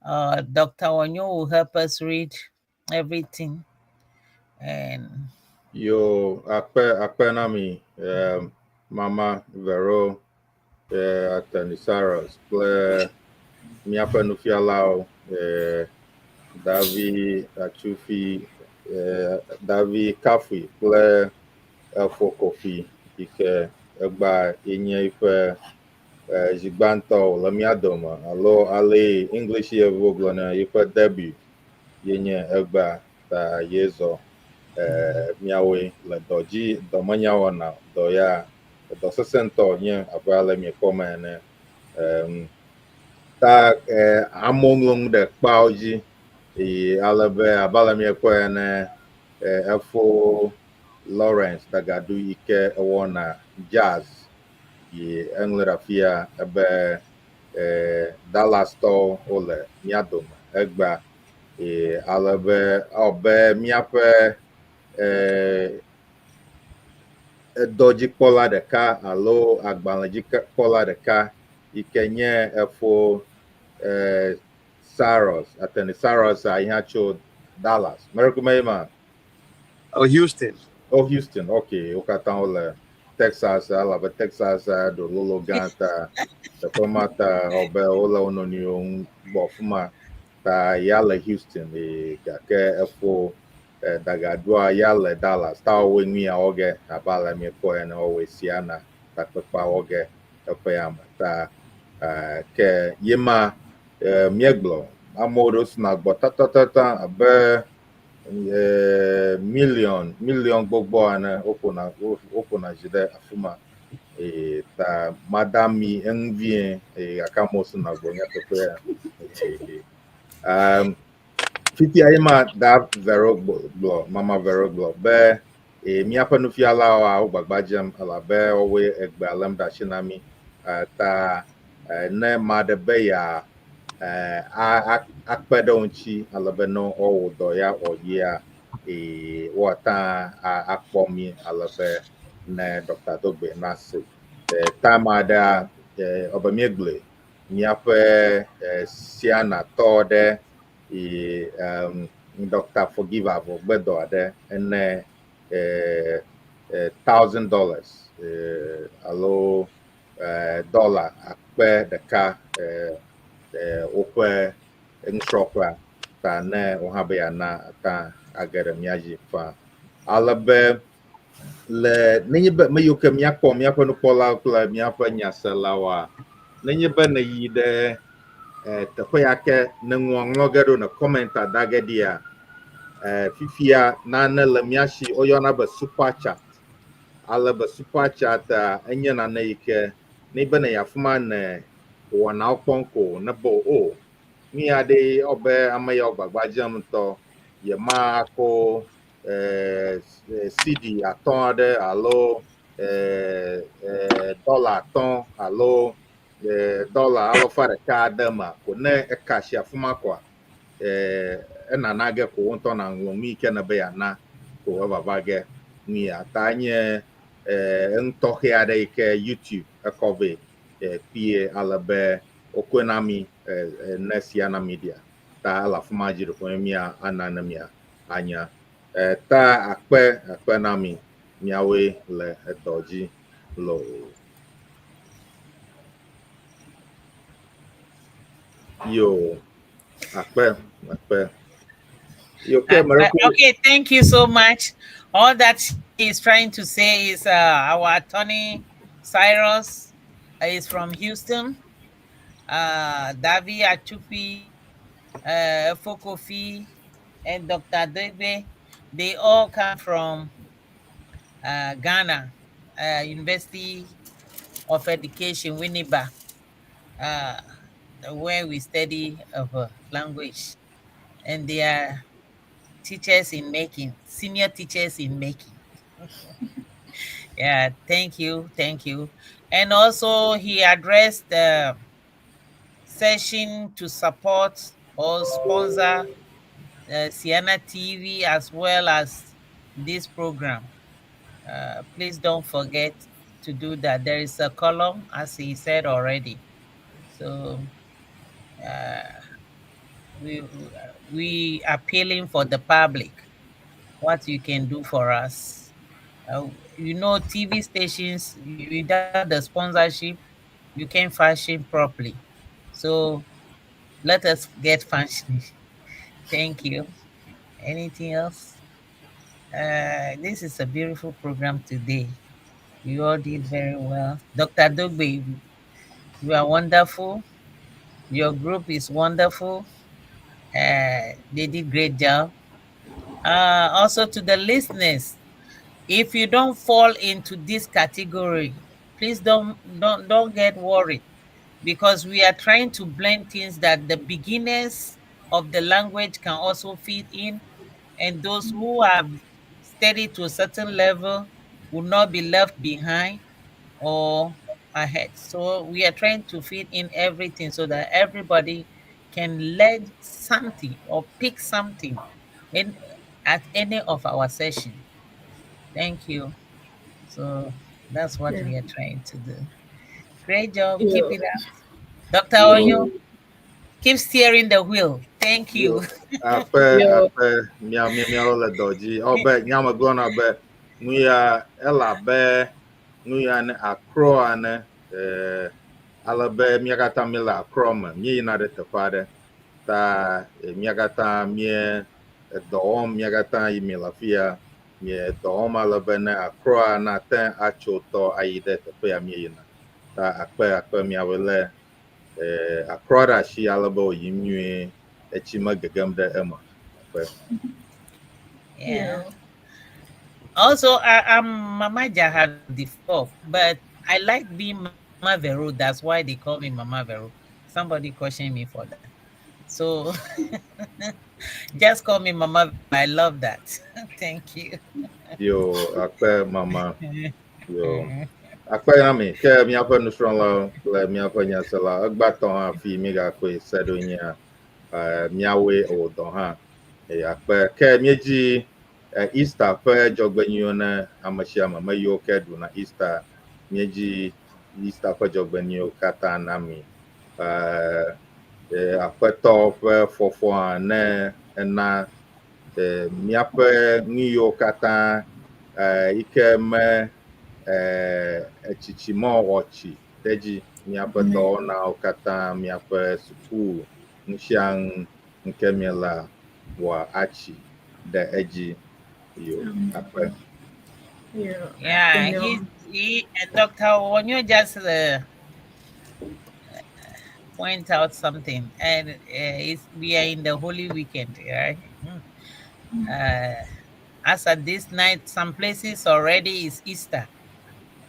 Dr. Enyo will help us read everything. And Apprende Ewe, Mama Vero, Atty Cyrus, kple míaƒe nufialawo, Davi Atsufi, Davi Kafui kple Fokofi, yi ke egba yenye ife zigbãtɔ le mía dome alo ale English yevu gblɔna yiƒe debut yenye egba ta yezɔ míawoe le dɔmenyawɔna dɔ ya dɔ sesẽtɔ nye abe ale miekpɔme ene. Ta amewo ŋlɔ nu ɖe kpawo dzi eye ale be abe ale miekpɔe ene efo Lawrence Dagadu yi ke ewɔna jazz yi eŋlɔ ɖe afia ebe Dallastɔwo wole mía dome egba ale be abe míaƒe dɔdzikpɔla ɖeka alo agbalẽdzikpɔla ɖeka yi ke nye efo Cyrus, Atty Cyrus yi hã tso Dallas. Merikume ma? Oh, Houston. Oh, Houston, okay. Wo katã wole Texas, alabe Texas ɖo lolo gã ta teƒe ma ta ɔbe wole wo nɔnɔewo ŋu gbɔ afi ma ta ya le Houston gake efo Dagadua ya le Dallas ta wɔwoe nu ya wɔ ge abe ale miekpɔ ene wɔwoe sia na takpekpea wɔ ge teƒe ya me ta ke ye ma míegblɔ amodo sna gbɔtatata abe million gbogbo ane wopona dzi ɖe afi ma. Ta madami eŋuvie akamo sna gbɔ nyateƒe ya. Fitia ye ma da Vero gblɔ, mama Vero gblɔ be míaƒe nufialawo wogbagba elabe wowoe egbe além ɖe asi na mí. Ta ne ma ɖe be ya akpe ɖe wo ŋuti alebe ne wɔwɔ dɔ ya wɔyia woata akpɔ mí alebe ne Dr Dogbey nase. Time aɖea ɔbe míegblɔe míaƒe sianatɔ ɖe Dr Forgive Avogbedɔ aɖe ene $1,000 alo $1 akpe ɖeka woƒe nusrɔ̃ƒea ta ne wohã be yana ata age ɖe mía dzi fa. Alebe le nenye be me yiwo ke míakpɔ míaƒe nukpɔlawo kple míaƒe nyaselawoa, nenye be ne yi ɖe teƒe ya ke ne ŋɔŋlɔ ge ɖo ne kɔmenta da ge ɖia, fifia nane le mía si woyɔna be super chat. Alebe super chat enye nane yi ke ne be ne yafi ma ne wɔnawo kpɔm ko ne be nu ya ɖe ɔbe ame yawo gbagba dzem ŋutɔ yema ko CD 5 aɖe alo $5 alo $100 aɖe ma ko ne eka asi afi ma koa enana ge ko wo ŋutɔ naŋlɔ nu yi ke ne be yana ko evava ge nu ya ta nye ŋutɔxe aɖe yi ke YouTube ekɔ vɛ kpie alebe wokɔe na mi ne sia na media ta ele afi ma dzi ɖo mía ana ne mía anya. Ta akpe na mi míawoe le edɔ dzi lo. Yo, akpe. Okay, thank you so much. All that he's trying to say is our Atty Cyrus is from Houston. Davi Achupi, Fokofi, and Dr. Dogbey, they all come from Ghana, University of Education, Winneba, where we study of language. And they are teachers in making, senior teachers in making. Yeah, thank you. And also he addressed the session to support or sponsor Siena TV as well as this program. Please don't forget to do that. There is a column, as he said already. So we appealing for the public, what you can do for us. TV stations, without the sponsorship, you can't function properly. So let us get functioning. Thank you. Anything else? This is a beautiful program today. You all did very well. Dr. Dogbey, you are wonderful. Your group is wonderful. They did great job. Also to the listeners, if you don't fall into this category, please don't get worried, because we are trying to blend things that the beginners of the language can also fit in, and those who have studied to a certain level will not be left behind or ahead. So we are trying to fit in everything so that everybody can learn something or pick something at any of our sessions. Thank you. So that's what we are trying to do. Great job. Keep it up. Dr. Enyo, keep steering the wheel. Thank you. Ape miao le dɔdzi. Obe nyame gblɔna be nuya elabe nuya ne akrɔ ane alebe mía katã mi le akrɔ me míeyina ɖe teƒe aɖe ta mía katã mie dɔ wɔm, mía katã yi mi le afi ya mie dɔ wɔm alebe ne akrɔa nate atso tɔ ayi ɖe teƒe ya míeyina ta akpe miawoe le akrɔ ɖe asi alebe wòyim nyuie echima gegem de ema. Yeah. Also, I'm Mama Jahad the fourth, but I like being Mama Vero. That's why they call me Mama Vero. Somebody questioned me for that. So just call me Mama. I love that. Thank you. Yo, akpe mama. Yo. Akpe nami, ke mi apa nusron la, le mi apa nyasela. Agbaton ha fi mi ga kwe sedonya miawe o don ha. Akpe ke mieji Easter pe jogbenyo na amashia mama yo ke du na Easter mieji Easter pe jogbenyo kata nami. Akpeto pe fofo ne na miaƒe nuyiwo katã ike me etsitsimɔwɔtsi ɖe dzi miaƒe dɔwɔnawo katã miaƒe suku ŋusiaŋu nke miela wɔ atsi ɖe edzi yo akpe. Yeah, he and Dr. Onyo just point out something, and we are in the Holy Weekend, right? As at this night, some places already is Easter,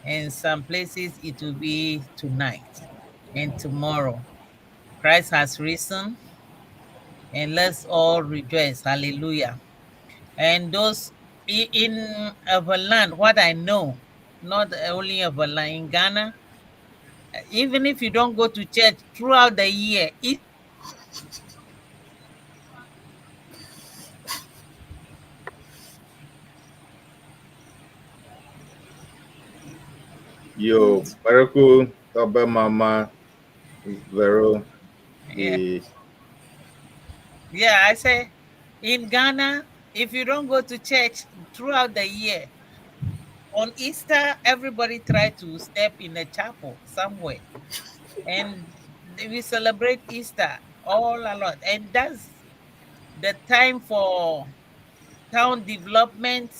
and some places it will be tonight and tomorrow. Christ has risen, and let's all rejoice. Hallelujah. And those in our land, what I know, not only of our land, in Ghana, even if you don't go to church throughout the year, Yo, Baraku, Tobe Mama, Vero. Yeah, I say in Ghana, if you don't go to church throughout the year, on Easter, everybody try to step in a chapel somewhere. And we celebrate Easter all a lot. And that's the time for town development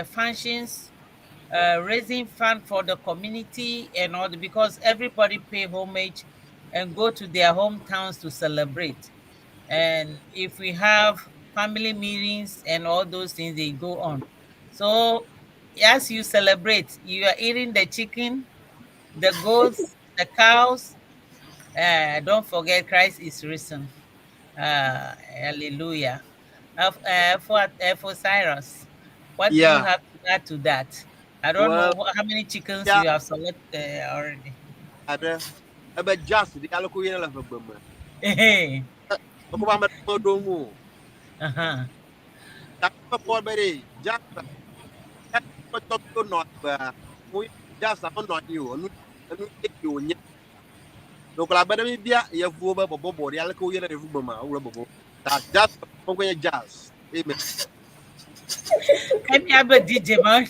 functions, raising fund for the community and all, because everybody pay homage and go to their hometowns to celebrate. And if we have family meetings and all those things, they go on. So as you celebrate, you are eating the chicken, the goats, the cows. Don't forget Christ is risen. Hallelujah. For Cyrus, what do you have to add to that? I don't know how many chickens you have selected already. About just the alcohol of a bummer. Hey. Just just on you. Donc la bonne bien, il y a vous bobo, il y a le courrier de vous maman ou le bobo. Just on jazz. Amen. Can you have a DJ man?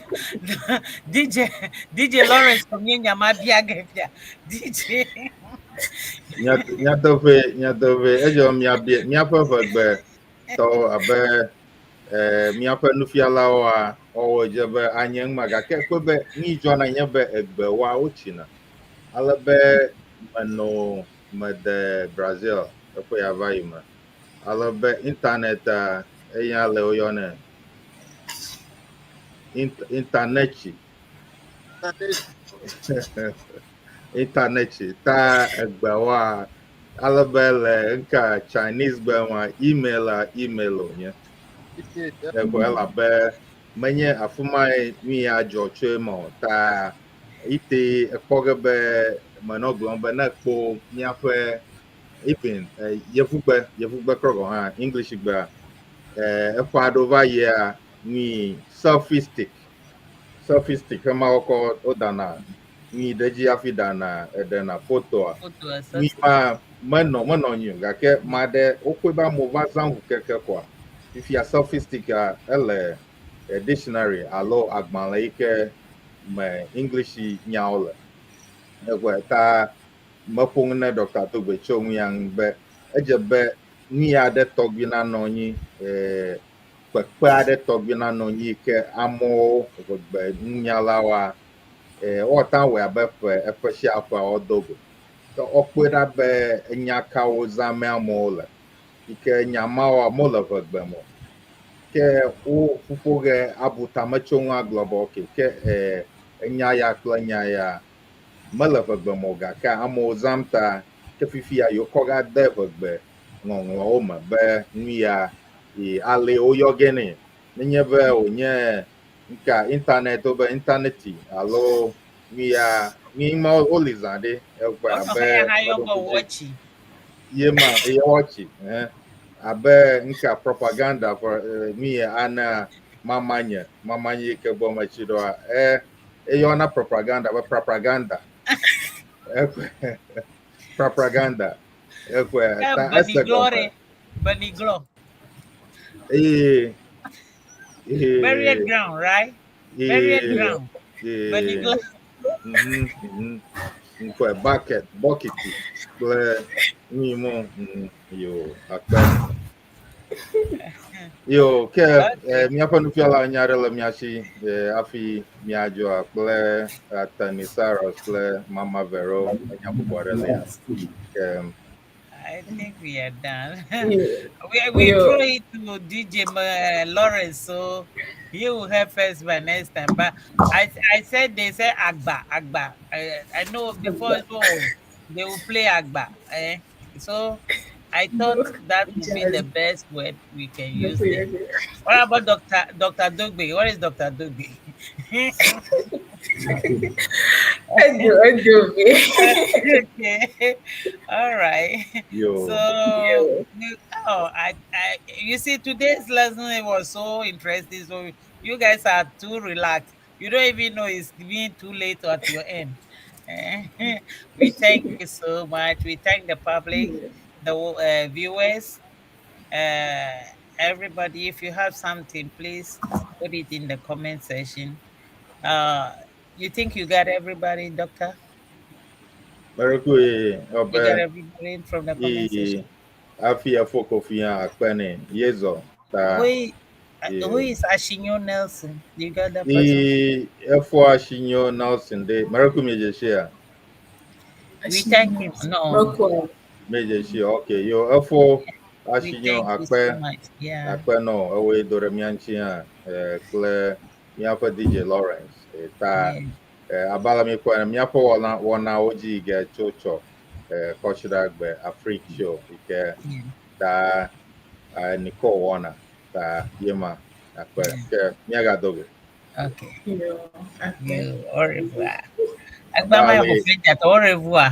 DJ Lawrence from Nyama Biagavia. DJ. Nyatove, ejo miaƒe ʋegbe tɔ abe miaƒe nufialawo ɔwɔ dze be anye ŋma gake kpe be nu dzɔna nye be egbewoa wotsina ale be menɔ mede Brazil eƒe yava yi me ale be internet eya le woyɔnɛ internetsi internet ta egbewoa ale be le nka Chinese gbe ma email nye egbe elabe menye afuma mi adzɔ tso ema ta ite ekpɔ ge be menɔ gblɔm be ne kpo miaƒe even yevugbe krɔgɔ hã English gbea eƒe aɖewo va yia mi sophistic ema wokɔ wodana mi ɖe dzi hafi ɖana fotoa mi ma menɔ nyi gake ma ɖe wokɔe be amewo va zã ʋu keke koa fifia sophistic ele dictionary alo agbalẽ yi ke me English nyawo le egbe ta meƒo ne Dr Dogbey tso nu ya ŋu be edze be nu aɖe tɔgbi nanɔ anyi kpekpe aɖe tɔgbi nanɔ anyi ke amewo ʋegbe nunyalawoa wɔta wɔ abe eƒe sia ƒea wodo go ke wokpɔe ɖa be enya kawo zãme amewo le ike nyamawa mole vegbe mo ke wo fufuge abuta mechonga aglobo ke enya ya kple nya ya mele vegbe mo gake amo zamta ke fifia yo koga de vegbe ŋɔŋlɔwo me be nu ya ale woyɔgene nenye be wonye nka internet be interneti alo nu ya ni ma oli zã ɖe egbe abe ye ma ye watchi abe nka propaganda for mi ana mamanye ke bo ma chi do eyona propaganda be propaganda propaganda ta Beniglo burial ground, right? Burial ground. Beniglo. Bucket kple mimo yo akpa yo ke miaƒe nufiala nya ɖe le mia si afi miadzo kple Atty Cyrus kple mama Vero nya bubu aɖe le I think we are done. we throw it to DJ Lawrence, so he will help us by next time. But I said they say Agba. I know before they will play Agba. So I thought that would be the best word we can use. What about Dr. Dogbey? What is Dr. Dogbey? Okay. All right. So, you see, today's lesson was so interesting. So you guys are too relaxed. You don't even know it's being too late at your end. We thank you so much. We thank the public, the viewers, everybody. If you have something, please put it in the comment section. You think you got everybody, Doctor? Very good. You got everybody from the comment section. Afia Fokofia Akpene Yezo. Who is Ashinyo Nelson? You got that person? F4 Ashinyo Nelson. They Maraku Major share. We thank him. No. Major share. Okay. Yo F4 Ashinyo Akpe. Yeah. Akpe no. Away Doremianchia. Kple miaƒe DJ Lawrence. Abala mi kwa miaƒe wana oji ge chocho. Koshidagbe Afrique show. Ike da Nicole Warner. Yema Akpe. Miaga Dogbey. Okay. Au revoir. Agba ma ko fe jata au revoir.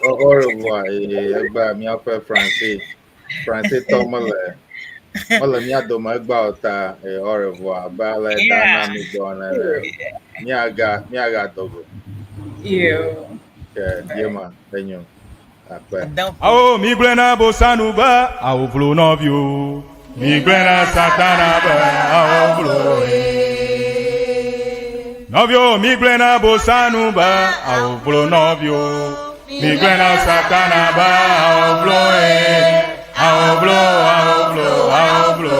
Au revoir. Agba miaƒe français tomale. Mala mia do ma gba ota au revoir. Ba le Daa Naami dona. Miaga Dogbey. Yema Enyo. Awo mi glena bosanu ba awo vlo novio. Mi glena satana ba awo vlo. Novio mi glena bosanu ba awo vlo novio. Mi glena satana ba awo vlo awo vlo awo vlo awo vlo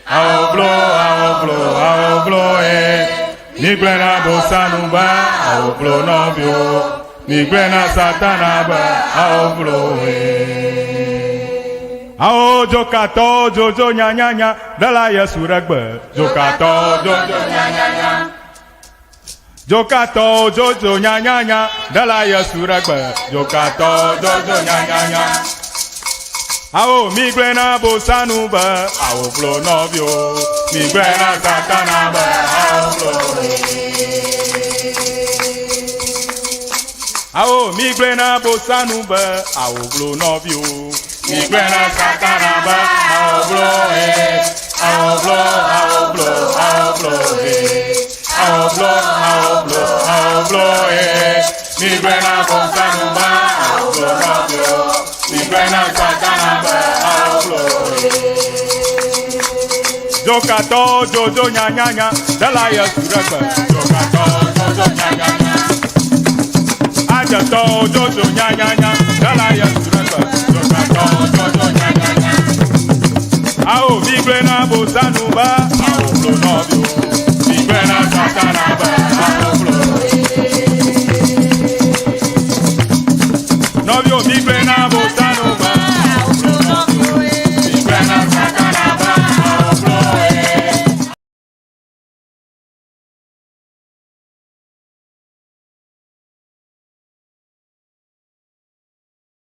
awo vlo awo vlo awo vlo Mi glena bosanu ba awo vlo novio. Mi glena satana ba awo vlo Ao jokato jojo nya nya nya dala Yesu regbe jokato jojo nya nya nya jokato jojo nya nya nya dala Yesu regbe jokato jojo nya nya nya Ao mi glena bosanu ba awo vlo novio mi glena satana ba awo vlo Ao mi glena bosanu ba awo vlo novio Mi glena satana ba awo vlo awo vlo awo vlo awo vlo awo vlo awo vlo awo vlo Mi glena bosanu ba awo vlo novio Mi glena satana ba awo vlo Jokato jojo nya nya nya dala Yesu regbe jokato jojo nya nya nya Ajato jojo nya nya nya dala Yesu regbe Ao mi glena bosanu ba awo vlo novio mi glena satana ba